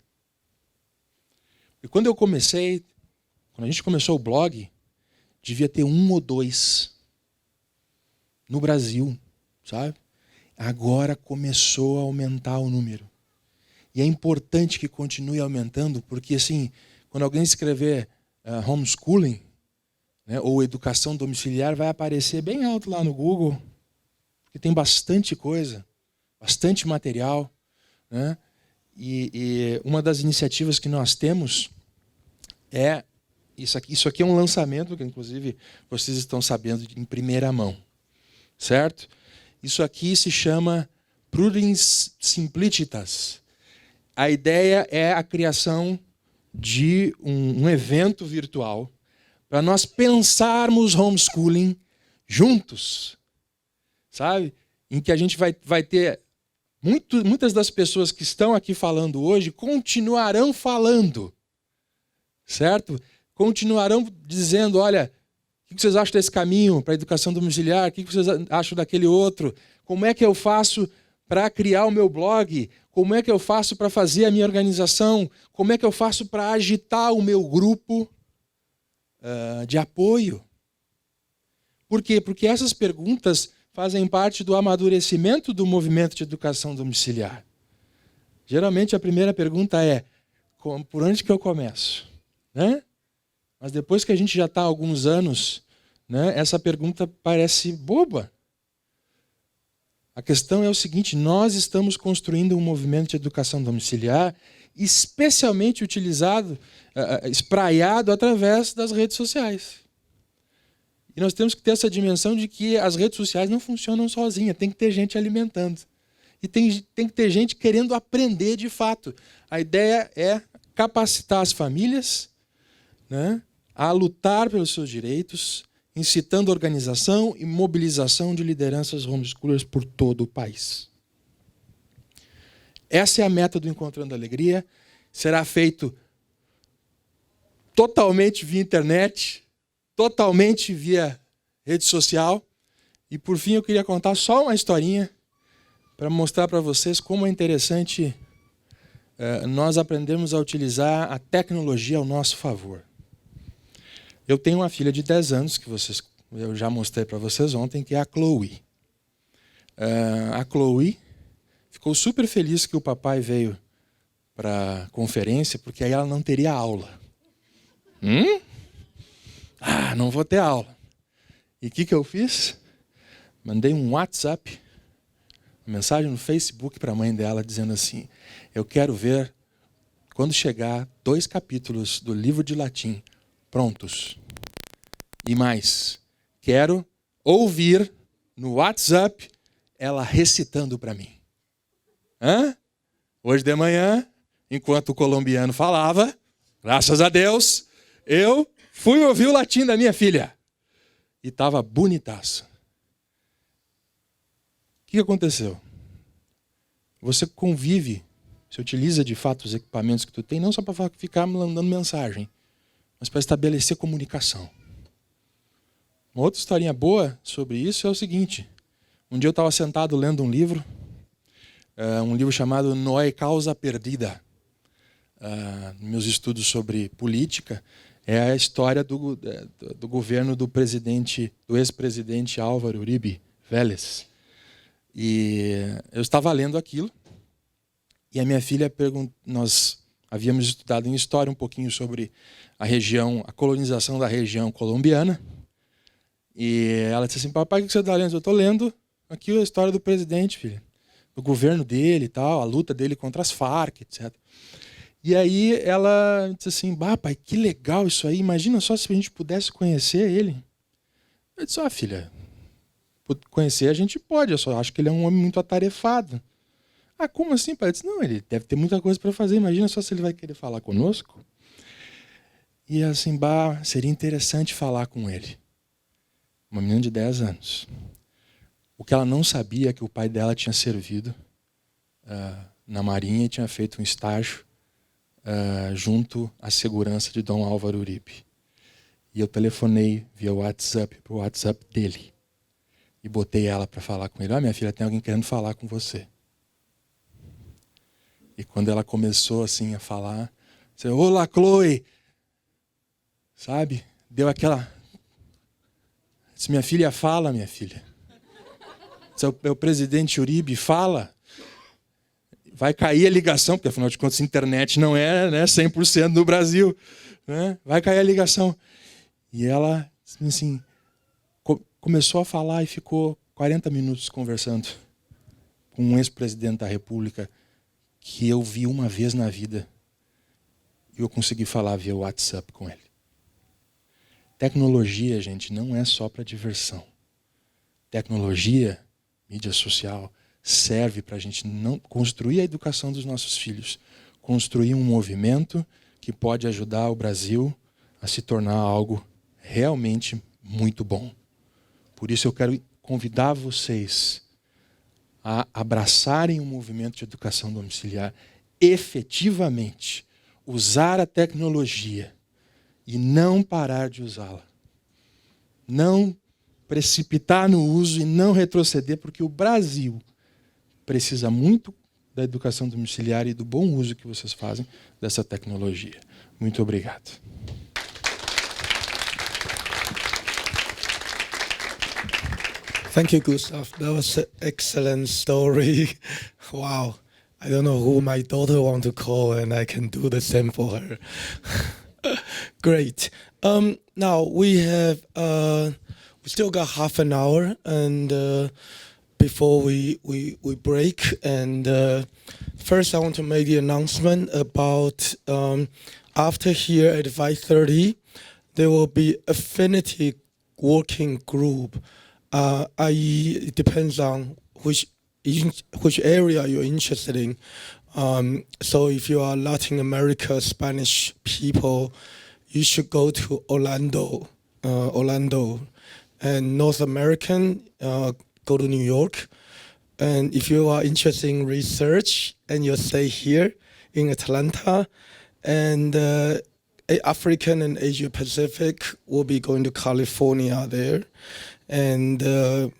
Speaker 4: E quando a gente começou o blog, devia ter 1 ou 2 no Brasil, sabe? Agora começou a aumentar o número. E é importante que continue aumentando, porque assim, quando alguém escrever homeschooling, né, ou educação domiciliar, vai aparecer bem alto lá no Google, porque tem bastante coisa, bastante material. Né? E uma das iniciativas que nós temos é isso aqui. Isso aqui é um lançamento que, inclusive, vocês estão sabendo em primeira mão. Certo? Isso aqui se chama Prudens Simplicitas. A ideia é a criação de um evento virtual para nós pensarmos homeschooling juntos, sabe? Em que a gente vai ter muitas das pessoas que estão aqui falando hoje continuarão falando, certo? Continuarão dizendo, olha, o que vocês acham desse caminho para a educação domiciliar? O que vocês acham daquele outro? Como é que eu faço para criar o meu blog? Como é que eu faço para fazer a minha organização? Como é que eu faço para agitar o meu grupo de apoio? Por quê? Porque essas perguntas fazem parte do amadurecimento do movimento de educação domiciliar. Geralmente a primeira pergunta é, por onde que eu começo? Né? Mas depois que a gente já está há alguns anos, né, essa pergunta parece boba. A questão é o seguinte, nós estamos construindo um movimento de educação domiciliar especialmente utilizado, espraiado através das redes sociais. E nós temos que ter essa dimensão de que as redes sociais não funcionam sozinhas, tem que ter gente alimentando. E tem que ter gente querendo aprender de fato. A ideia é capacitar as famílias, né, a lutar pelos seus direitos, incitando organização e mobilização de lideranças homeschoolers por todo o país. Essa é a meta do Encontrando Alegria. Será feito totalmente via internet, totalmente via rede social. E, por fim, eu queria contar só uma historinha para mostrar para vocês como é interessante nós aprendermos a utilizar a tecnologia ao nosso favor. Eu tenho uma filha de 10 anos, que eu já mostrei para vocês ontem, que é a Chloe. A Chloe ficou super feliz que o papai veio para a conferência, porque aí ela não teria aula. Não vou ter aula. E o que eu fiz? Mandei um WhatsApp, uma mensagem no Facebook para a mãe dela, dizendo assim, eu quero ver quando chegar 2 capítulos do livro de latim prontos, e mais, quero ouvir no WhatsApp ela recitando para mim. Hoje de manhã, enquanto o colombiano falava, graças a Deus, eu fui ouvir o latim da minha filha. E estava bonitaço. O que aconteceu? Você convive, você utiliza de fato os equipamentos que tu tem, não só para ficar mandando mensagem, mas para estabelecer comunicação. Uma outra historinha boa sobre isso é o seguinte. Um dia eu estava sentado lendo um livro chamado Noé Causa Perdida. Meus estudos sobre política, é a história do governo do ex-presidente Álvaro Uribe Vélez. E eu estava lendo aquilo, e a minha filha perguntou, nós havíamos estudado em história um pouquinho sobre a colonização da região colombiana, e ela disse assim, papai, o que você está lendo? Eu estou lendo aqui a história do presidente, filha, do governo dele e tal, a luta dele contra as Farc, etc. E aí ela disse assim, pai, que legal isso aí, imagina só se a gente pudesse conhecer ele. Eu disse, filha, conhecer a gente pode, eu só acho que ele é um homem muito atarefado. Como assim, pai? Eu disse, não, ele deve ter muita coisa para fazer, imagina só se ele vai querer falar conosco. E assim, seria interessante falar com ele. Uma menina de 10 anos. O que ela não sabia é que o pai dela tinha servido na Marinha e tinha feito um estágio junto à segurança de Dom Álvaro Uribe. E eu telefonei via WhatsApp para o WhatsApp dele. E botei ela para falar com ele. Minha filha, tem alguém querendo falar com você. E quando ela começou assim a falar, disse, olá, Chloe! Sabe? Deu aquela... Disse, minha filha, fala, minha filha. Disse, o presidente Uribe, fala. Vai cair a ligação, porque afinal de contas a internet não é 100% no Brasil. Né? Vai cair a ligação. E ela assim, começou a falar e ficou 40 minutos conversando com um ex-presidente da República que eu vi uma vez na vida. E eu consegui falar via WhatsApp com ele. Tecnologia, gente, não é só para diversão. Tecnologia, mídia social, serve para a gente não construir a educação dos nossos filhos, construir um movimento que pode ajudar o Brasil a se tornar algo realmente muito bom. Por isso eu quero convidar vocês a abraçarem o movimento de educação domiciliar, efetivamente, usar a tecnologia e não parar de usá-la. Não precipitar no uso e não retroceder, porque o Brasil precisa muito da educação domiciliar e do bom uso que vocês fazem dessa tecnologia. Muito obrigado.
Speaker 1: Thank you, Gustav. That was an excellent story. Wow. I don't know who my daughter want to call, and I can do the same for her. Great. Now we have we still got half an hour, and before we break. And first, I want to make the announcement about after here at 5:30, there will be affinity working group. I.e., it depends on which area you're interested in. So if you are Latin America Spanish people, you should go to Orlando. And North American, go to New York. And if you are interested in research and you stay here in Atlanta, and African and Asia Pacific will be going to California there. And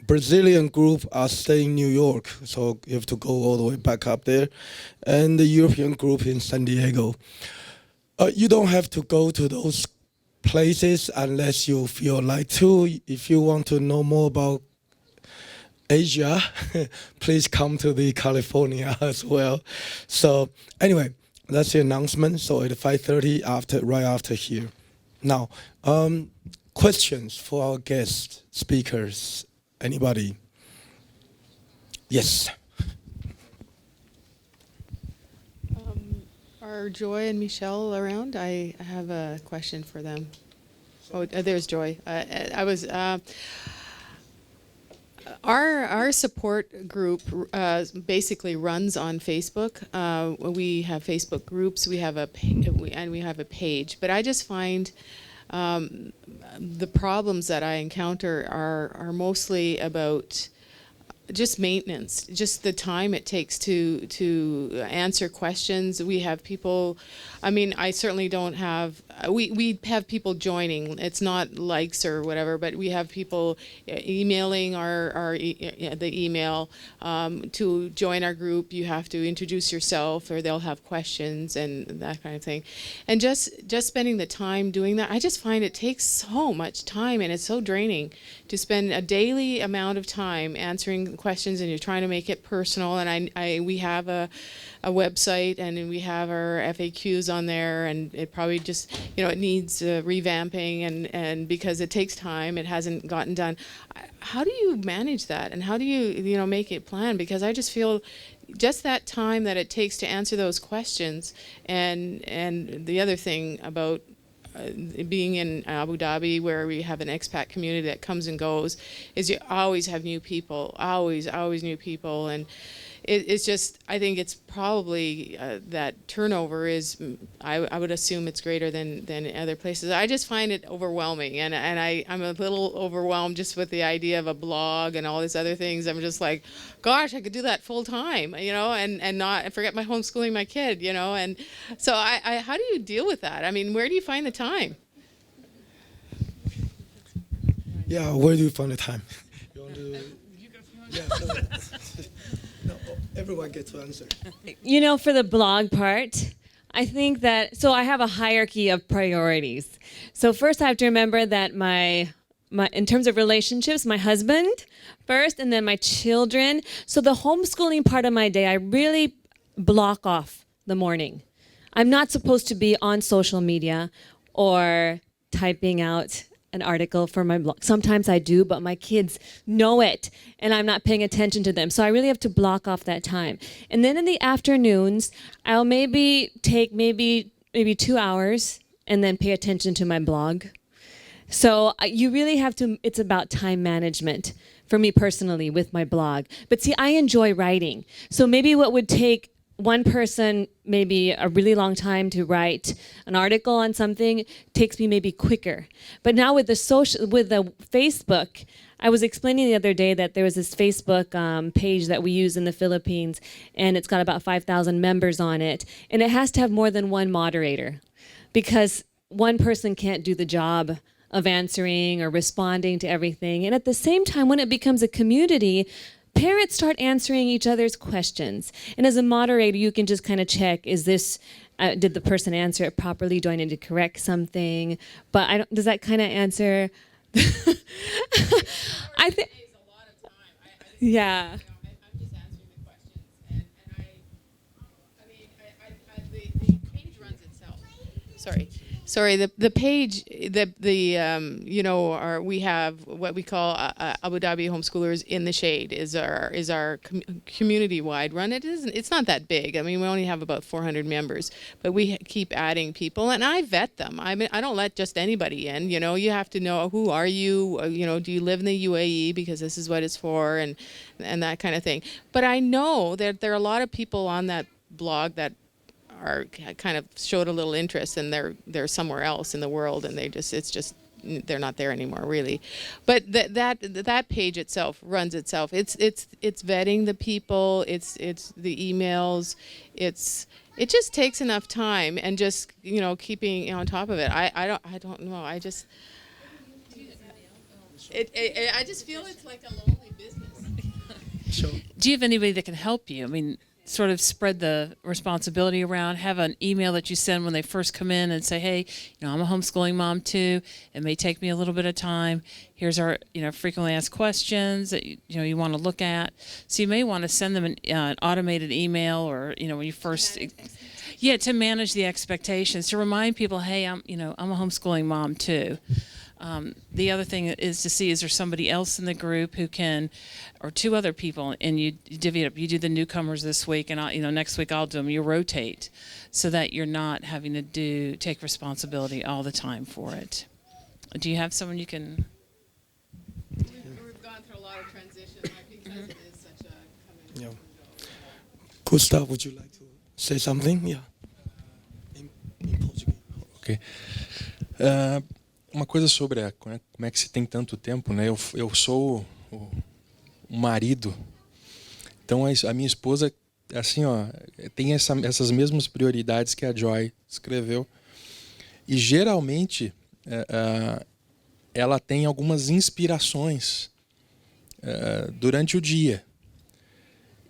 Speaker 1: Brazilian group are staying in New York, so you have to go all the way back up there. And the European group in San Diego. You don't have to go to those places unless you feel like to. If you want to know more about Asia, please come to the California as well. So anyway, that's the announcement. So at 5:30, right after here. Now, questions for our guest speakers? Anybody? Yes.
Speaker 5: Are Joy and Michelle around? I have a question for them. Oh, there's Joy. I was our support group basically runs on Facebook. We have Facebook groups. We have we have a page. But I just find the problems that I encounter are mostly about just maintenance, just the time it takes to answer questions. We have people, I mean, I certainly don't have, we have people joining. It's not likes or whatever, but we have people emailing the email to join our group. You have to introduce yourself, or they'll have questions and that kind of thing. And just spending the time doing that, I just find it takes so much time, and it's so draining to spend a daily amount of time answering questions, and you're trying to make it personal. And we have a website, and we have our FAQs on there, and it probably just, it needs revamping, and because it takes time, it hasn't gotten done. How do you manage that, and how do you make it plan? Because I just feel just that time that it takes to answer those questions, and the other thing about being in Abu Dhabi, where we have an expat community that comes and goes, is you always have new people, always new people, and it's just, I think it's probably that turnover is, I would assume it's greater than other places. I just find it overwhelming, and I'm a little overwhelmed just with the idea of a blog and all these other things. I'm just like, gosh, I could do that full time, and not forget my homeschooling my kid, and so I how do you deal with that? I mean, where do you find the time?
Speaker 1: Yeah, where do you find the time? You want to? Yeah. No, everyone gets to answer.
Speaker 2: For the blog part, I think that, so I have a hierarchy of priorities. So first I have to remember that my in terms of relationships, my husband first, and then my children. So the homeschooling part of my day, I really block off the morning. I'm not supposed to be on social media or typing out an article for my blog. Sometimes I do, but my kids know it, and I'm not paying attention to them. So I really have to block off that time. And then in the afternoons, I'll maybe take maybe 2 hours and then pay attention to my blog. So you really have to, it's about time management for me personally with my blog. But see, I enjoy writing. So maybe what would take one person maybe a really long time to write an article on something takes me maybe quicker. But now with the Facebook, I was explaining the other day that there was this Facebook page that we use in the Philippines, and it's got about 5,000 members on it, and it has to have more than one moderator, because one person can't do the job of answering or responding to everything. And at the same time, when it becomes a community, parents start answering each other's questions. And as a moderator, you can just kind of check, is this, did the person answer it properly? Do I need to correct something? But does that kind of answer? I think. Yeah.
Speaker 5: I'm just answering the questions, and the page runs itself. Sorry. The page, we have what we call Abu Dhabi Homeschoolers in the Shade is our community-wide run. It's not that big. I mean, we only have about 400 members, but we keep adding people, and I vet them. I mean, I don't let just anybody in. You have to know, who are you? Do you live in the UAE, because this is what it's for, and that kind of thing. But I know that there are a lot of people on that blog that are kind of showed a little interest, and they're somewhere else in the world, and they're not there anymore, really. But that page itself runs itself. It's vetting the people. It's the emails. It just takes enough time, and just keeping on top of it. I don't know. I just feel it's like a lonely business.
Speaker 1: Sure.
Speaker 3: Do you have anybody that can help you? I mean, sort of spread the responsibility around, have an email that you send when they first come in and say, hey, I'm a homeschooling mom too. It may take me a little bit of time. Here's our, frequently asked questions that, you want to look at. So you may want to send them an automated email, or, when you first, to manage the expectations, to remind people, hey, I'm a homeschooling mom too. The other thing is to see, is there somebody else in the group who can, or two other people, and you divvy it up. You do the newcomers this week, and next week I'll do them. You rotate, so that you're not having to take responsibility all the time for it. Do you have someone you can?
Speaker 5: We've gone through a lot of transition because it is such a
Speaker 1: Yeah. Gustav, would you like to say something? Yeah. In Portuguese.
Speaker 4: Ok. Uma coisa sobre como é que se tem tanto tempo, né? Eu sou o marido, então a minha esposa, assim, tem essas mesmas prioridades que a Joy escreveu, e geralmente ela tem algumas inspirações durante o dia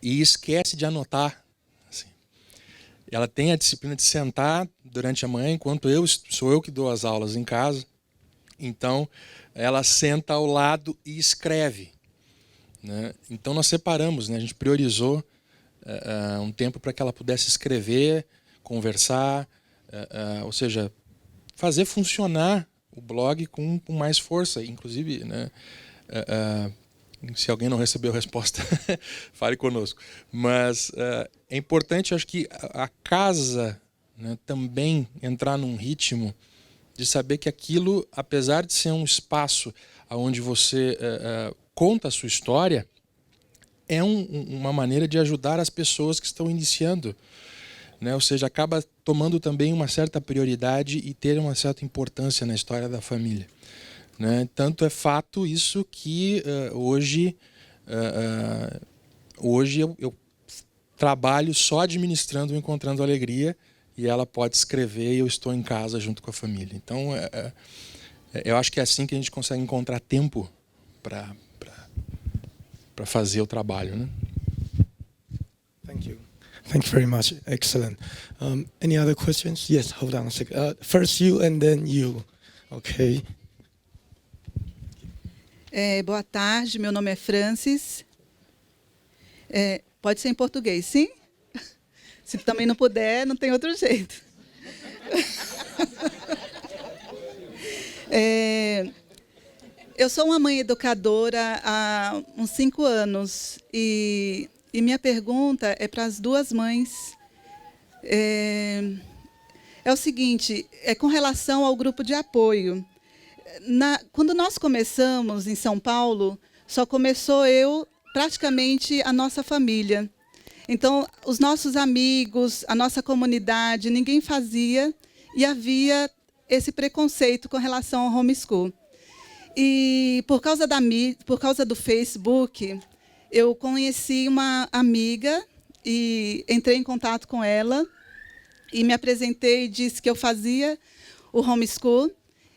Speaker 4: e esquece de anotar. Assim. Ela tem a disciplina de sentar durante a manhã, enquanto sou eu que dou as aulas em casa. Então, ela senta ao lado e escreve. Né? Então, nós separamos, né? A gente priorizou um tempo para que ela pudesse escrever, conversar, ou seja, fazer funcionar o blog com mais força. Inclusive, né? Se alguém não recebeu resposta, fale conosco. Mas é importante, acho que a casa, né, também entrar num ritmo de saber que aquilo, apesar de ser um espaço onde você conta a sua história, é uma maneira de ajudar as pessoas que estão iniciando. Né? Ou seja, acaba tomando também uma certa prioridade e ter uma certa importância na história da família. Né? Tanto é fato isso que hoje eu trabalho só administrando o Encontrando Alegria, e ela pode escrever e eu estou em casa junto com a família. Então, eu acho que é assim que a gente consegue encontrar tempo para fazer o trabalho. Né?
Speaker 1: Thank you. Thank you very much. Excellent. Any other questions? Yes, hold on a second. First you and then you. Okay.
Speaker 6: Boa tarde, meu nome é Francis. Pode ser em português, sim? Se também não puder, não tem outro jeito. Eu sou uma mãe educadora há uns 5 anos e minha pergunta é para as duas mães. É o seguinte, com relação ao grupo de apoio. Quando nós começamos em São Paulo, só começou praticamente a nossa família. Então, os nossos amigos, a nossa comunidade, ninguém fazia e havia esse preconceito com relação ao homeschool. E por causa do Facebook, eu conheci uma amiga e entrei em contato com ela e me apresentei e disse que eu fazia o homeschool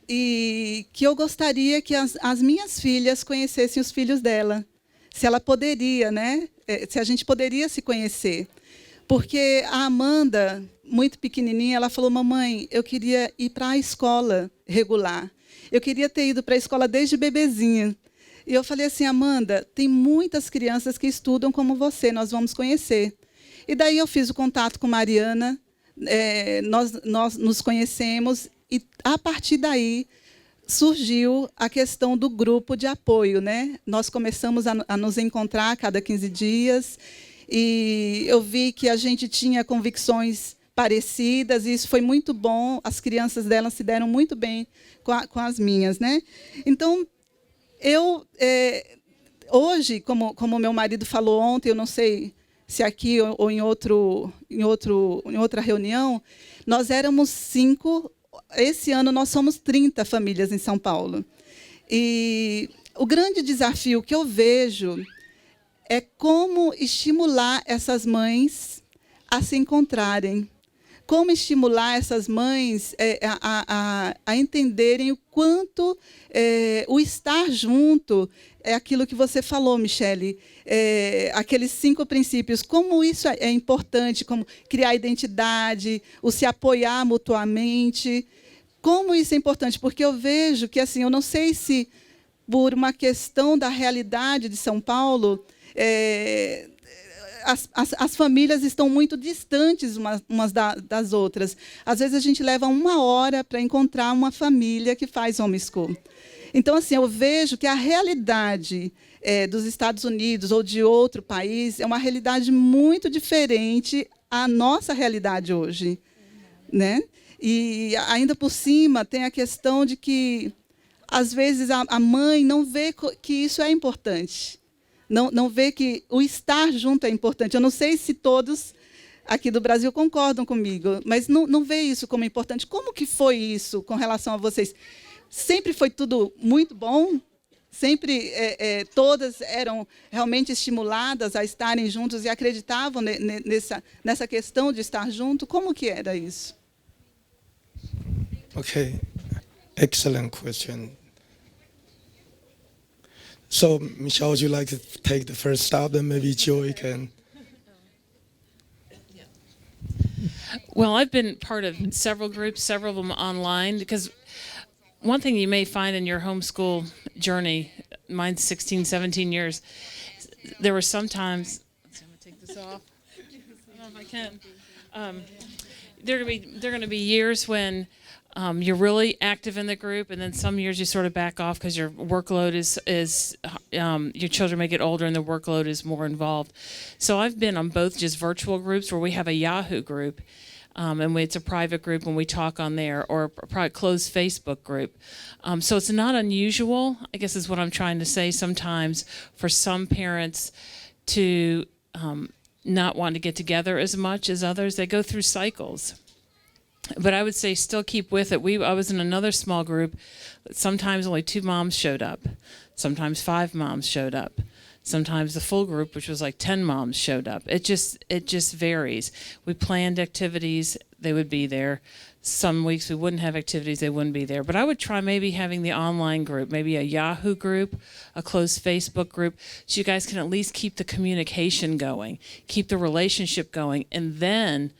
Speaker 6: e que eu gostaria que as minhas filhas conhecessem os filhos dela. Se ela poderia, né? Se a gente poderia se conhecer. Porque a Amanda, muito pequenininha, ela falou, mamãe, eu queria ir para a escola regular. Eu queria ter ido para a escola desde bebezinha. E eu falei assim, Amanda, tem muitas crianças que estudam como você, nós vamos conhecer. E daí eu fiz o contato com Mariana, nós nos conhecemos, e a partir daí surgiu a questão do grupo de apoio, né? Nós começamos a nos encontrar a cada 15 dias e eu vi que a gente tinha convicções parecidas e isso foi muito bom. As crianças dela se deram muito bem com as minhas, né? Então, hoje, como meu marido falou ontem, eu não sei se aqui ou em outra reunião, nós éramos 5. Esse ano nós somos 30 famílias em São Paulo. E o grande desafio que eu vejo é como estimular essas mães a se encontrarem. Como estimular essas mães a entenderem o quanto o estar junto é aquilo que você falou, Michele, aqueles 5 princípios, como isso é importante, como criar identidade, o se apoiar mutuamente, como isso é importante, porque eu vejo que, assim, eu não sei se por uma questão da realidade de São Paulo, as famílias estão muito distantes umas das outras. Às vezes a gente leva 1 hora para encontrar uma família que faz homeschool. Então, assim, eu vejo que a realidade dos Estados Unidos ou de outro país é uma realidade muito diferente à nossa realidade hoje, né? E ainda por cima tem a questão de que às vezes a mãe não vê que isso é importante. Não vê que o estar junto é importante. Eu não sei se todos aqui do Brasil concordam comigo, mas não vê isso como importante. Como que foi isso com relação a vocês? Sempre foi tudo muito bom? Sempre todas eram realmente estimuladas a estarem juntos e acreditavam nessa questão de estar junto? Como que era isso?
Speaker 1: Okay, excellent question. So, Michelle, would you like to take the first stop, and maybe Joy can?
Speaker 3: Well, I've been part of several groups, several of them online, because one thing you may find in your homeschool journey, mine's 16, 17 years, there were sometimes, I'm going to take this off. I don't know if I can. There are going to be years when you're really active in the group, and then some years you sort of back off because your workload is your children may get older and the workload is more involved. So I've been on both just virtual groups where we have a Yahoo group, and it's a private group and we talk on there, or a private closed Facebook group. So it's not unusual, I guess is what I'm trying to say, sometimes for some parents to not want to get together as much as others. They go through cycles. But I would say still keep with it. I was in another small group. Sometimes only 2 moms showed up. Sometimes 5 moms showed up. Sometimes the full group, which was like 10 moms, showed up. It just varies. We planned activities, they would be there. Some weeks we wouldn't have activities, they wouldn't be there. But I would try maybe having the online group, maybe a Yahoo group, a closed Facebook group, so you guys can at least keep the communication going, keep the relationship going, and then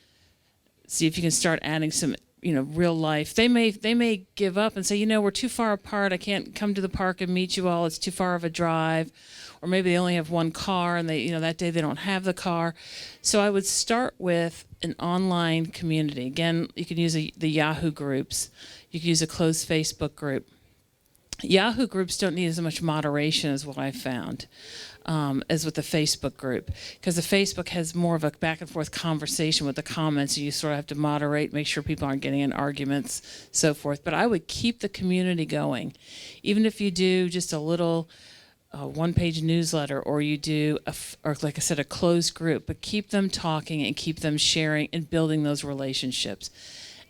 Speaker 3: see if you can start adding some, real life. They may give up and say, we're too far apart. I can't come to the park and meet you all. It's too far of a drive. Or maybe they only have one car and they, that day they don't have the car. So I would start with an online community. Again, you can use the Yahoo groups. You can use a closed Facebook group. Yahoo groups don't need as much moderation as what I found. As with the Facebook group, because the Facebook has more of a back and forth conversation with the comments. You sort of have to moderate, make sure people aren't getting in arguments, so forth. But I would keep the community going, even if you do just a little one-page newsletter, or you do, or like I said, a closed group. But keep them talking and keep them sharing and building those relationships.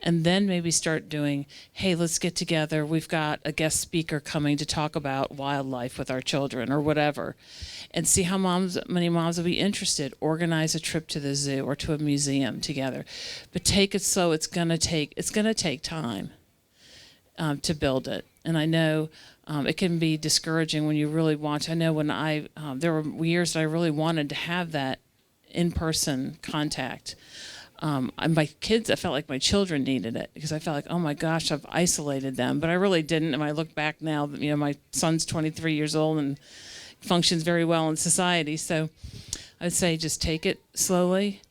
Speaker 3: And then maybe start doing, hey, let's get together. We've got a guest speaker coming to talk about wildlife with our children or whatever. And see how many moms will be interested. Organize a trip to the zoo or to a museum together. But take it slow. It's gonna take time to build it. And I know it can be discouraging when you really want to. I know when there were years that I really wanted to have that in-person contact. My kids, I felt like my children needed it, because I felt like, oh my gosh, I've isolated them. But I really didn't. And I look back now, my son's 23 years old and functions very well in society. So I would say just take it slowly.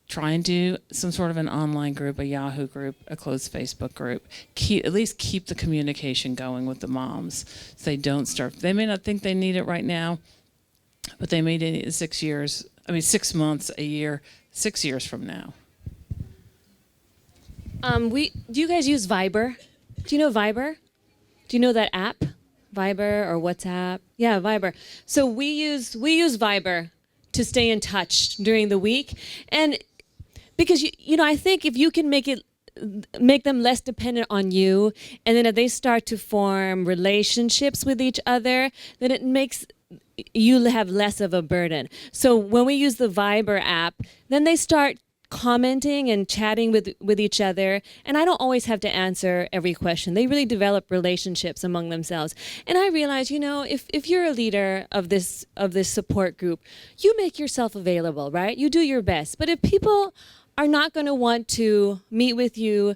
Speaker 3: Try and do some sort of an online group, a Yahoo group, a closed Facebook group. At least keep the communication going with the moms, so they don't start. They may not think they need it right now, but they may need it in 6 months, a year, 6 years from now.
Speaker 2: Do you guys use Viber? Do you know Viber? Do you know that app? Viber or WhatsApp? Yeah, Viber. So we use Viber to stay in touch during the week, and because I think if you can make them less dependent on you, and then if they start to form relationships with each other, then it makes you have less of a burden. So when we use the Viber app, then they start commenting and chatting with each other, and I don't always have to answer every question. They really develop relationships among themselves. And I realize, if you're a leader of this support group, you make yourself available, right? You do your best. But if people are not going to want to meet with you,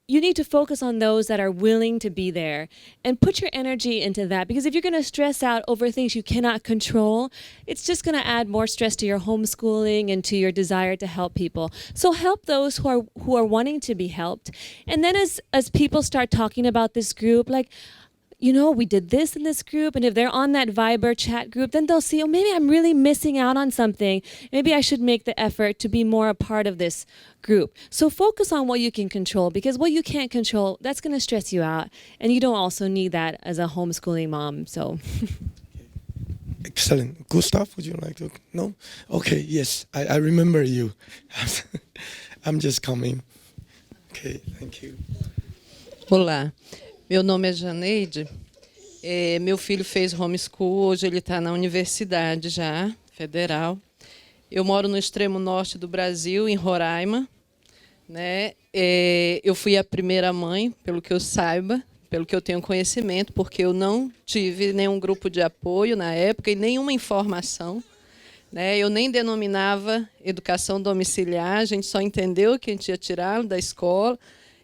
Speaker 2: you need to focus on those that are willing to be there and put your energy into that. Because if you're going to stress out over things you cannot control, it's just going to add more stress to your homeschooling and to your desire to help people. So help those who are wanting to be helped. And then as people start talking about this group, like, you know, we did this in this group, and if they're on that Viber chat group, then they'll see, oh, maybe I'm really missing out on something. Maybe I should make the effort to be more a part of this group. So focus on what you can control, because what you can't control, that's going to stress you out, and you don't also need that as a homeschooling mom. So
Speaker 1: Excellent. Gustav, would you like to? No? Okay, yes, I remember you. I'm just coming. Okay, thank you.
Speaker 7: Olá, meu nome é Janeide. Meu filho fez homeschool, hoje ele está na universidade já, federal. Eu moro no extremo norte do Brasil, em Roraima. Né? Eu fui a primeira mãe, pelo que eu saiba, pelo que eu tenho conhecimento, porque eu não tive nenhum grupo de apoio na época e nenhuma informação. Né? Eu nem denominava educação domiciliar, a gente só entendeu que a gente ia tirá-lo da escola.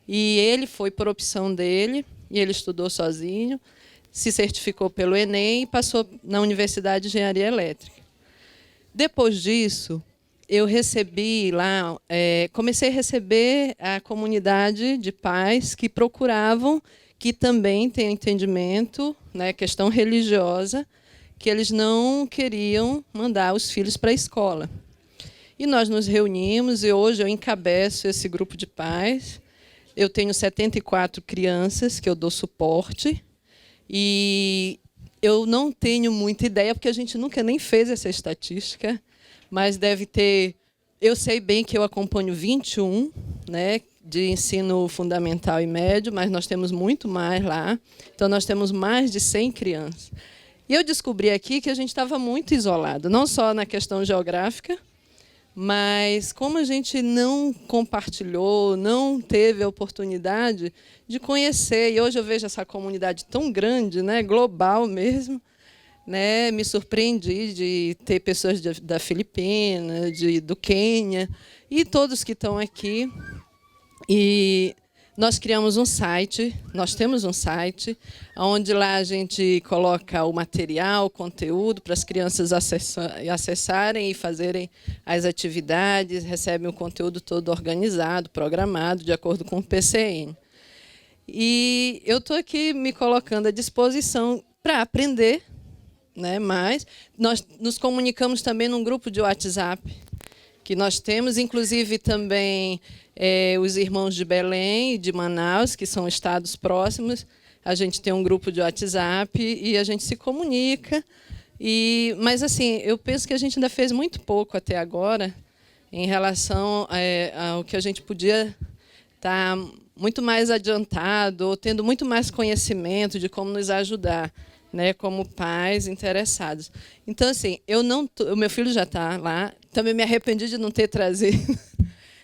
Speaker 7: E ele foi por opção dele, e ele estudou sozinho, se certificou pelo Enem e passou na Universidade de Engenharia Elétrica. Depois disso, eu recebi lá, comecei a receber a comunidade de pais que procuravam, que também têm entendimento, né, questão religiosa, que eles não queriam mandar os filhos para a escola. E nós nos reunimos, e hoje eu encabeço esse grupo de pais. Eu tenho 74 crianças que eu dou suporte, e eu não tenho muita ideia, porque a gente nunca nem fez essa estatística, mas deve ter... Eu sei bem que eu acompanho 21, né, de ensino fundamental e médio, mas nós temos muito mais lá. Então, nós temos mais de 100 crianças. E eu descobri aqui que a gente estava muito isolado, não só na questão geográfica, mas como a gente não compartilhou, não teve a oportunidade de conhecer, e hoje eu vejo essa comunidade tão grande, né, global mesmo, né, me surpreendi de ter pessoas da Filipinas, do Quênia, e todos que estão aqui. E nós criamos um site, nós temos um site, onde lá a gente coloca o material, o conteúdo, para as crianças acessarem e fazerem as atividades, recebem o conteúdo todo organizado, programado, de acordo com o PCN. E eu estou aqui me colocando à disposição para aprender, né, mas nós nos comunicamos também num grupo de WhatsApp, que nós temos, inclusive também os irmãos de Belém e de Manaus, que são estados próximos. A gente tem um grupo de WhatsApp e a gente se comunica. Mas assim, eu penso que a gente ainda fez muito pouco até agora em relação ao que a gente podia estar muito mais adiantado, ou tendo muito mais conhecimento de como nos ajudar, né, como pais interessados. Então, assim, o meu filho já está lá. Também me arrependi de não ter trazido.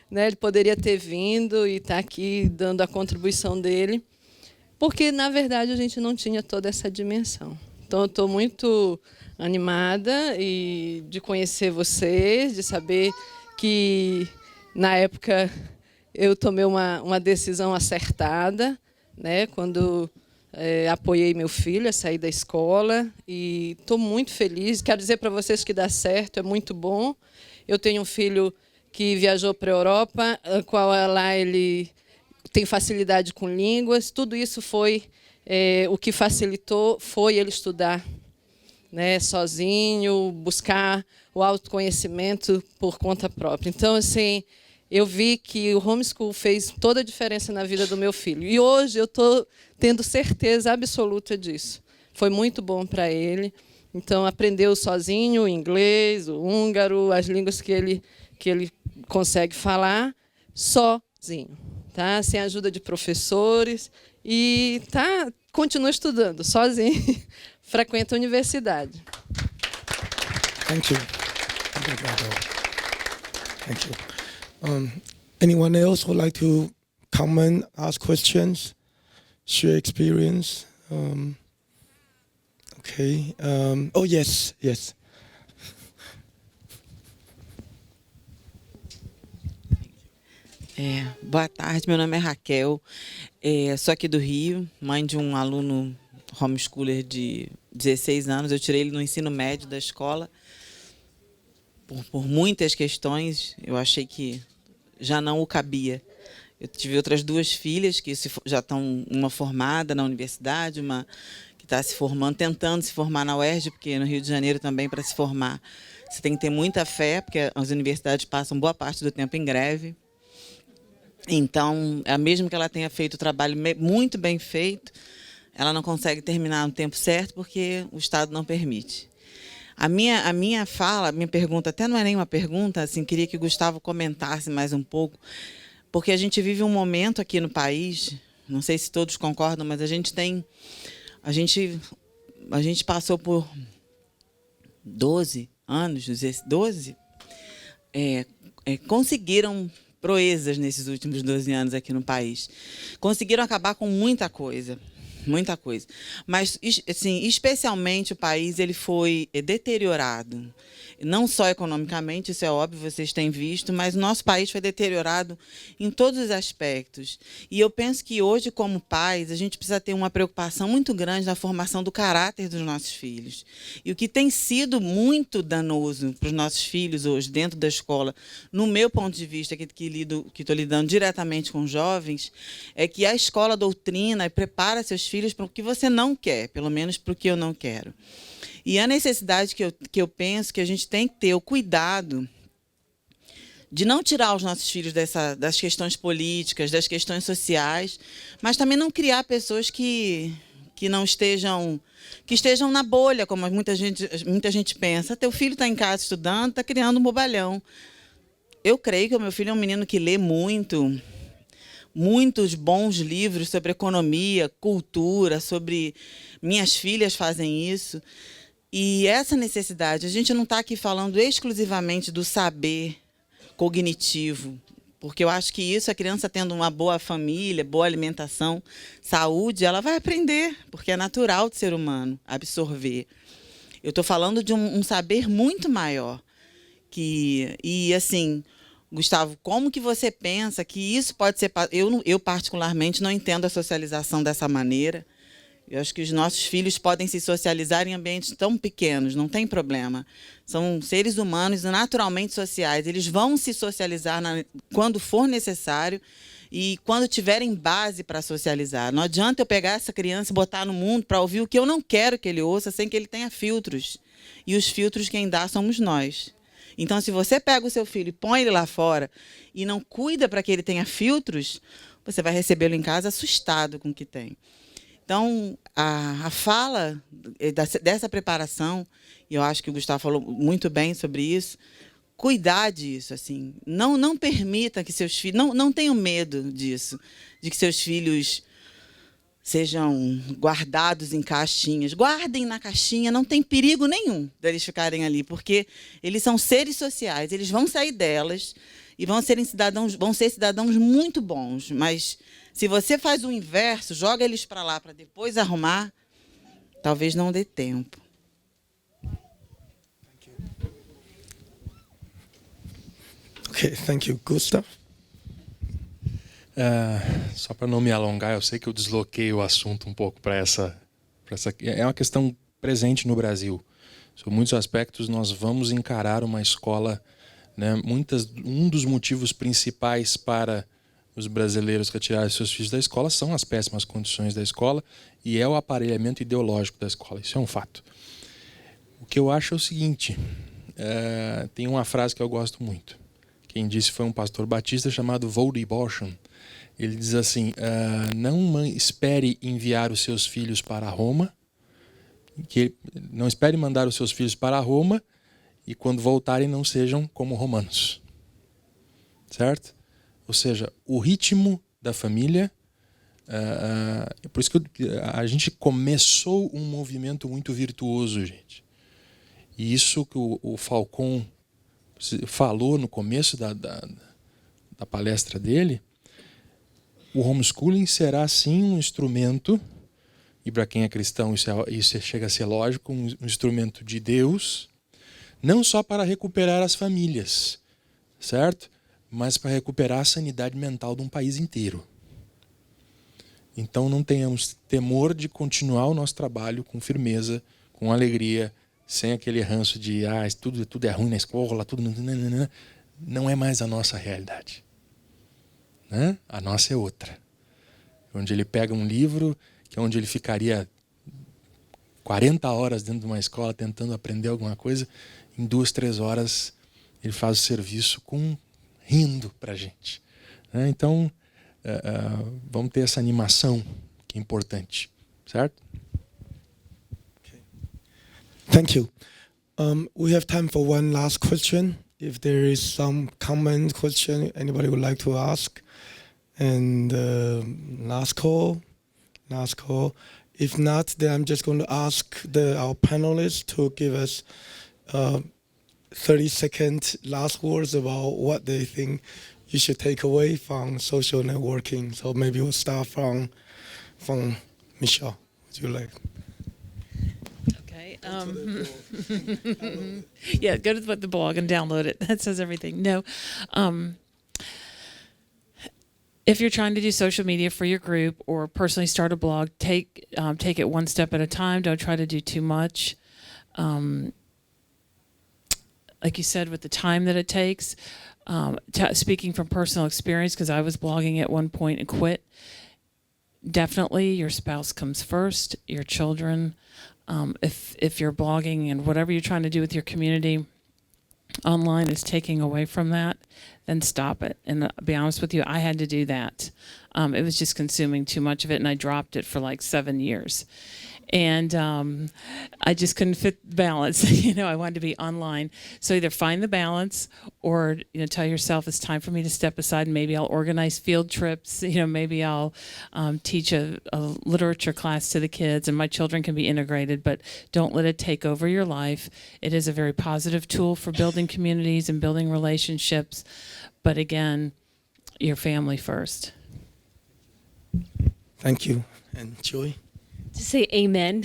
Speaker 7: Né, ele poderia ter vindo e estar aqui dando a contribuição dele, porque, na verdade, a gente não tinha toda essa dimensão. Então, eu estou muito animada de conhecer vocês, de saber que, na época, eu tomei uma decisão acertada, né, quando apoiei meu filho a sair da escola, e estou muito feliz. Quero dizer para vocês que dá certo, é muito bom. Eu tenho um filho que viajou para a Europa, qual lá ele tem facilidade com línguas. Tudo isso foi o que facilitou, foi ele estudar, né, sozinho, buscar o autoconhecimento por conta própria. Então, assim, eu vi que o homeschool fez toda a diferença na vida do meu filho. E hoje eu estou tendo certeza absoluta disso. Foi muito bom para ele. Então, aprendeu sozinho o inglês, o húngaro, as línguas que ele consegue falar sozinho, tá? Sem a ajuda de professores, e continua estudando sozinho, frequenta a universidade.
Speaker 1: Thank you. Thank you. Anyone else would like to comment, ask questions, share experience? Okay. Oh, yes.
Speaker 8: Boa tarde, meu nome é Raquel, sou aqui do Rio, mãe de um aluno homeschooler de 16 anos. Eu tirei ele no ensino médio da escola por muitas questões. Eu achei que já não o cabia. Eu tive outras 2 filhas que já estão, uma formada na universidade, uma que está se formando, tentando se formar na UERJ, porque no Rio de Janeiro também, para se formar, você tem que ter muita fé, porque as universidades passam boa parte do tempo em greve. Então, mesmo que ela tenha feito o trabalho muito bem feito, ela não consegue terminar no tempo certo porque o Estado não permite. A minha fala, a minha pergunta, até não é nem uma pergunta, assim, queria que o Gustavo comentasse mais um pouco, porque a gente vive um momento aqui no país, não sei se todos concordam, mas a gente passou por 12 anos, 12, conseguiram proezas nesses últimos 12 anos aqui no país. Conseguiram acabar com muita coisa. Muita coisa. Mas, assim, especialmente o país ele foi deteriorado. Não só economicamente, isso é óbvio, vocês têm visto, mas o nosso país foi deteriorado em todos os aspectos. E eu penso que hoje, como pais, a gente precisa ter uma preocupação muito grande na formação do caráter dos nossos filhos. E o que tem sido muito danoso para os nossos filhos hoje, dentro da escola, no meu ponto de vista, que estou lidando diretamente com jovens, é que a escola doutrina e prepara seus filhos para o que você não quer, pelo menos para o que eu não quero. E a necessidade que eu penso que a gente tem que ter o cuidado de não tirar os nossos filhos das questões políticas, das questões sociais, mas também não criar pessoas que não estejam na bolha, como muita gente pensa. Teu filho está em casa estudando, está criando um bobalhão. Eu creio que o meu filho é um menino que lê muito, muitos bons livros sobre economia, cultura, sobre... Minhas filhas fazem isso. E essa necessidade, a gente não está aqui falando exclusivamente do saber cognitivo, porque eu acho que isso, a criança tendo uma boa família, boa alimentação, saúde, ela vai aprender, porque é natural do ser humano absorver. Eu estou falando de um saber muito maior. E assim, Gustavo, como que você pensa que isso pode ser... Eu particularmente, não entendo a socialização dessa maneira. Eu acho que os nossos filhos podem se socializar em ambientes tão pequenos, não tem problema. São seres humanos naturalmente sociais. Eles vão se socializar quando for necessário e quando tiverem base para socializar. Não adianta eu pegar essa criança e botar no mundo para ouvir o que eu não quero que ele ouça, sem que ele tenha filtros. E os filtros quem dá somos nós. Então, se você pega o seu filho e põe ele lá fora e não cuida para que ele tenha filtros, você vai recebê-lo em casa assustado com o que tem. Então, a fala dessa preparação, e eu acho que o Gustavo falou muito bem sobre isso, cuidar disso, assim, não permita que seus filhos, não tenham medo disso, de que seus filhos sejam guardados em caixinhas. Guardem na caixinha, não tem perigo nenhum deles ficarem ali, porque eles são seres sociais, eles vão sair delas e vão ser cidadãos muito bons, mas se você faz o inverso, joga eles para lá para depois arrumar, talvez não dê tempo.
Speaker 1: Okay, thank you. Gustav?
Speaker 4: Só para não me alongar, eu sei que eu desloquei o assunto um pouco para essa... É uma questão presente no Brasil. Sobre muitos aspectos, nós vamos encarar uma escola... Né, um dos motivos principais para os brasileiros retirarem seus filhos da escola são as péssimas condições da escola e é o aparelhamento ideológico da escola. Isso é um fato. O que eu acho é o seguinte, tem uma frase que eu gosto muito. Quem disse foi um pastor batista chamado Voddie Baucham. Ele diz assim, não espere enviar os seus filhos para Roma, não espere mandar os seus filhos para Roma e quando voltarem não sejam como romanos. Certo? Ou seja, o ritmo da família... por isso que a gente começou um movimento muito virtuoso, gente. E isso que o Falcon falou no começo da palestra dele, o homeschooling será sim um instrumento, e para quem é cristão isso chega a ser lógico, um instrumento de Deus, não só para recuperar as famílias, certo? mas para recuperar a sanidade mental de um país inteiro. Então não tenhamos temor de continuar o nosso trabalho com firmeza, com alegria, sem aquele ranço de tudo é ruim na escola, tudo não é mais a nossa realidade. Né? A nossa é outra. Onde ele pega um livro, que é onde ele ficaria 40 horas dentro de uma escola tentando aprender alguma coisa, em 2, 3 horas ele faz o serviço rindo para a gente. Né? Então, vamos ter essa animação que é importante, certo?
Speaker 1: Thank you. We have time for one last question. If there is some comment, question anybody would like to ask. And last call. If not, then I'm just going to ask our panelists to give us 30-second last words about what they think you should take away from social networking. So maybe we'll start from Michelle. Would you like?
Speaker 3: Okay. Yeah, go to the blog and download it. That says everything. No. If you're trying to do social media for your group or personally start a blog, take it one step at a time. Don't try to do too much. Like you said, with the time that it takes, speaking from personal experience, because I was blogging at one point and quit, definitely your spouse comes first, your children. If you're blogging and whatever you're trying to do with your community online is taking away from that, then stop it. And to be honest with you, I had to do that. It was just consuming too much of it, and I dropped it for like 7 years. And I just couldn't fit the balance. I wanted to be online. So either find the balance or, tell yourself it's time for me to step aside and maybe I'll organize field trips. Maybe I'll teach a literature class to the kids and my children can be integrated, but don't let it take over your life. It is a very positive tool for building communities and building relationships. But again, your family first.
Speaker 1: Thank you. And Joy?
Speaker 2: To say amen.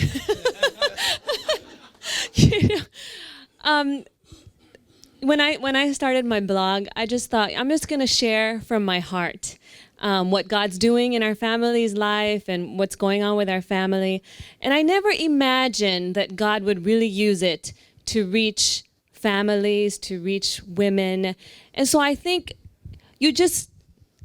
Speaker 2: When I started my blog, I just thought I'm just going to share from my heart what God's doing in our family's life and what's going on with our family. And I never imagined that God would really use it to reach families, to reach women. And so I think you just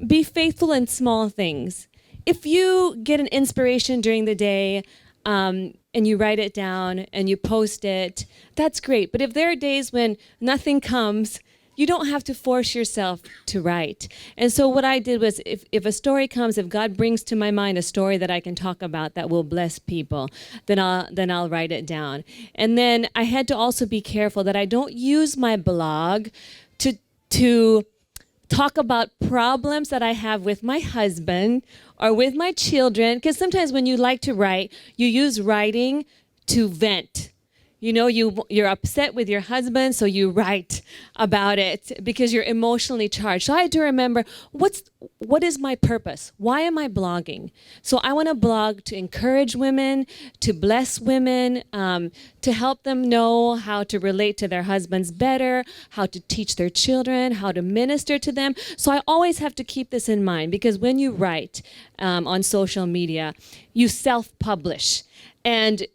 Speaker 2: be faithful in small things. If you get an inspiration during the day and you write it down and you post it, that's great. But if there are days when nothing comes, you don't have to force yourself to write. And so what I did was if a story comes, if God brings to my mind a story that I can talk about that will bless people, then I'll write it down. And then I had to also be careful that I don't use my blog to talk about problems that I have with my husband or with my children, because sometimes when you like to write, you use writing to vent. You're upset with your husband, so you write about it because you're emotionally charged. So I had to remember, what is my purpose? Why am I blogging? So I want to blog to encourage women, to bless women, to help them know how to relate to their husbands better, how to teach their children, how to minister to them. So I always have to keep this in mind, because when you write on social media, you self-publish. And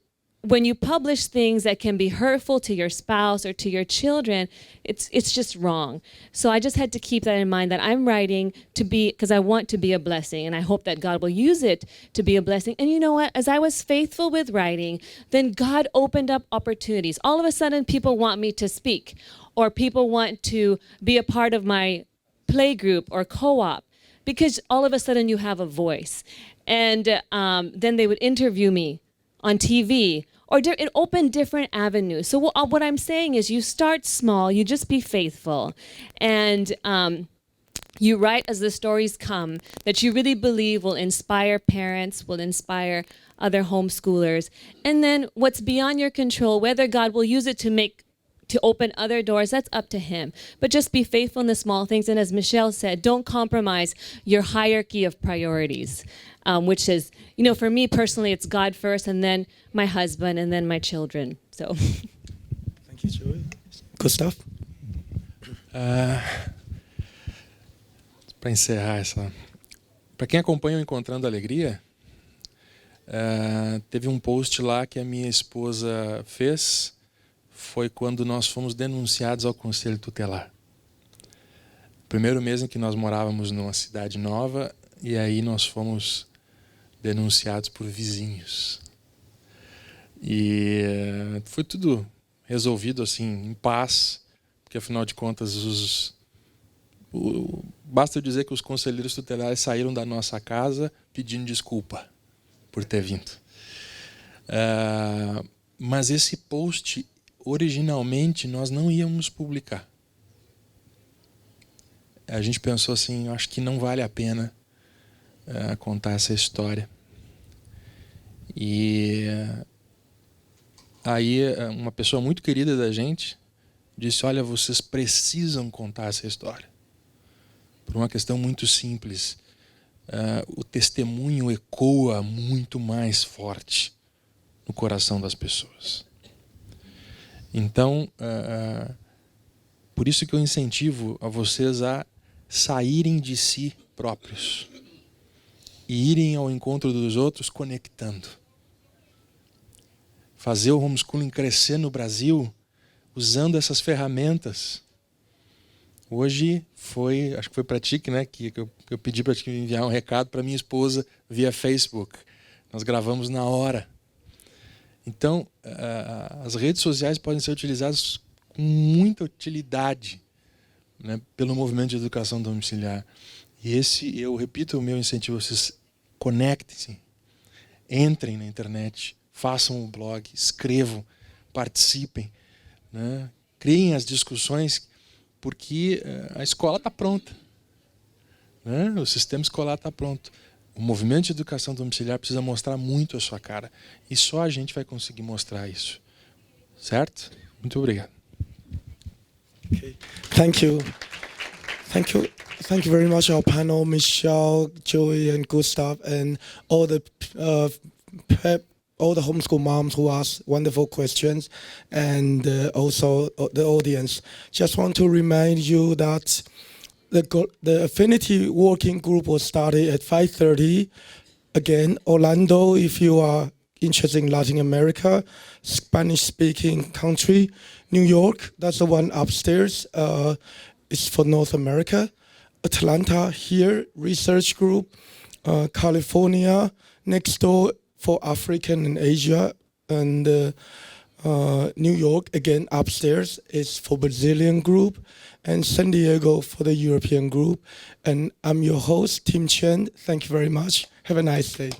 Speaker 2: when you publish things that can be hurtful to your spouse or to your children, it's just wrong. So I just had to keep that in mind, that I'm writing because I want to be a blessing, and I hope that God will use it to be a blessing. And you know what? As I was faithful with writing, then God opened up opportunities. All of a sudden, people want me to speak, or people want to be a part of my play group or co-op, because all of a sudden you have a voice. And then they would interview me on TV, or it opened different avenues. So what I'm saying is, you start small, you just be faithful, and you write as the stories come that you really believe will inspire parents, will inspire other homeschoolers. And then what's beyond your control, whether God will use it to open other doors, that's up to him. But just be faithful in the small things. And as Michelle said, don't compromise your hierarchy of priorities, which is, for me personally, it's God first, and then my husband, and then my children. So.
Speaker 1: Thank you, Joey. Gustav?
Speaker 4: para encerrar essa... Para quem acompanha o Encontrando Alegria, teve um post lá que a minha esposa fez, foi quando nós fomos denunciados ao Conselho Tutelar. Primeiro mês em que nós morávamos numa cidade nova, e aí nós fomos denunciados por vizinhos. E foi tudo resolvido assim, em paz, porque afinal de contas basta eu dizer que os conselheiros tutelares saíram da nossa casa pedindo desculpa por ter vindo. Mas esse post, originalmente, nós não íamos publicar. A gente pensou assim, acho que não vale a pena contar essa história. E aí uma pessoa muito querida da gente disse, olha, vocês precisam contar essa história. Por uma questão muito simples. O testemunho ecoa muito mais forte no coração das pessoas. Então, por isso que eu incentivo a vocês a saírem de si próprios e irem ao encontro dos outros conectando. Fazer o homeschooling crescer no Brasil usando essas ferramentas. Hoje acho que foi para ti, né, que eu pedi para te enviar um recado para minha esposa via Facebook. Nós gravamos na hora. Então, as redes sociais podem ser utilizadas com muita utilidade, né, pelo movimento de educação domiciliar. E eu repito o meu incentivo, vocês conectem-se, entrem na internet, façam um blog, escrevam, participem, né, criem as discussões, porque a escola está pronta, né, o sistema escolar está pronto. O movimento de educação domiciliar precisa mostrar muito a sua cara. E só a gente vai conseguir mostrar isso. Certo? Muito obrigado.
Speaker 1: Okay. Thank you. Thank you. Thank you very much, our panel, Michelle, Joey, and Gustav, and all the homeschool moms who asked wonderful questions, and also the audience. Just want to remind you that the Affinity Working Group was started at 5:30. Again, Orlando, if you are interested in Latin America, Spanish-speaking country. New York, that's the one upstairs. It's for North America. Atlanta, here, research group. California, next door for African and Asia. And New York, again, upstairs, is for Brazilian group. And San Diego for the European group. And I'm your host, Tim Chen. Thank you very much. Have a nice day.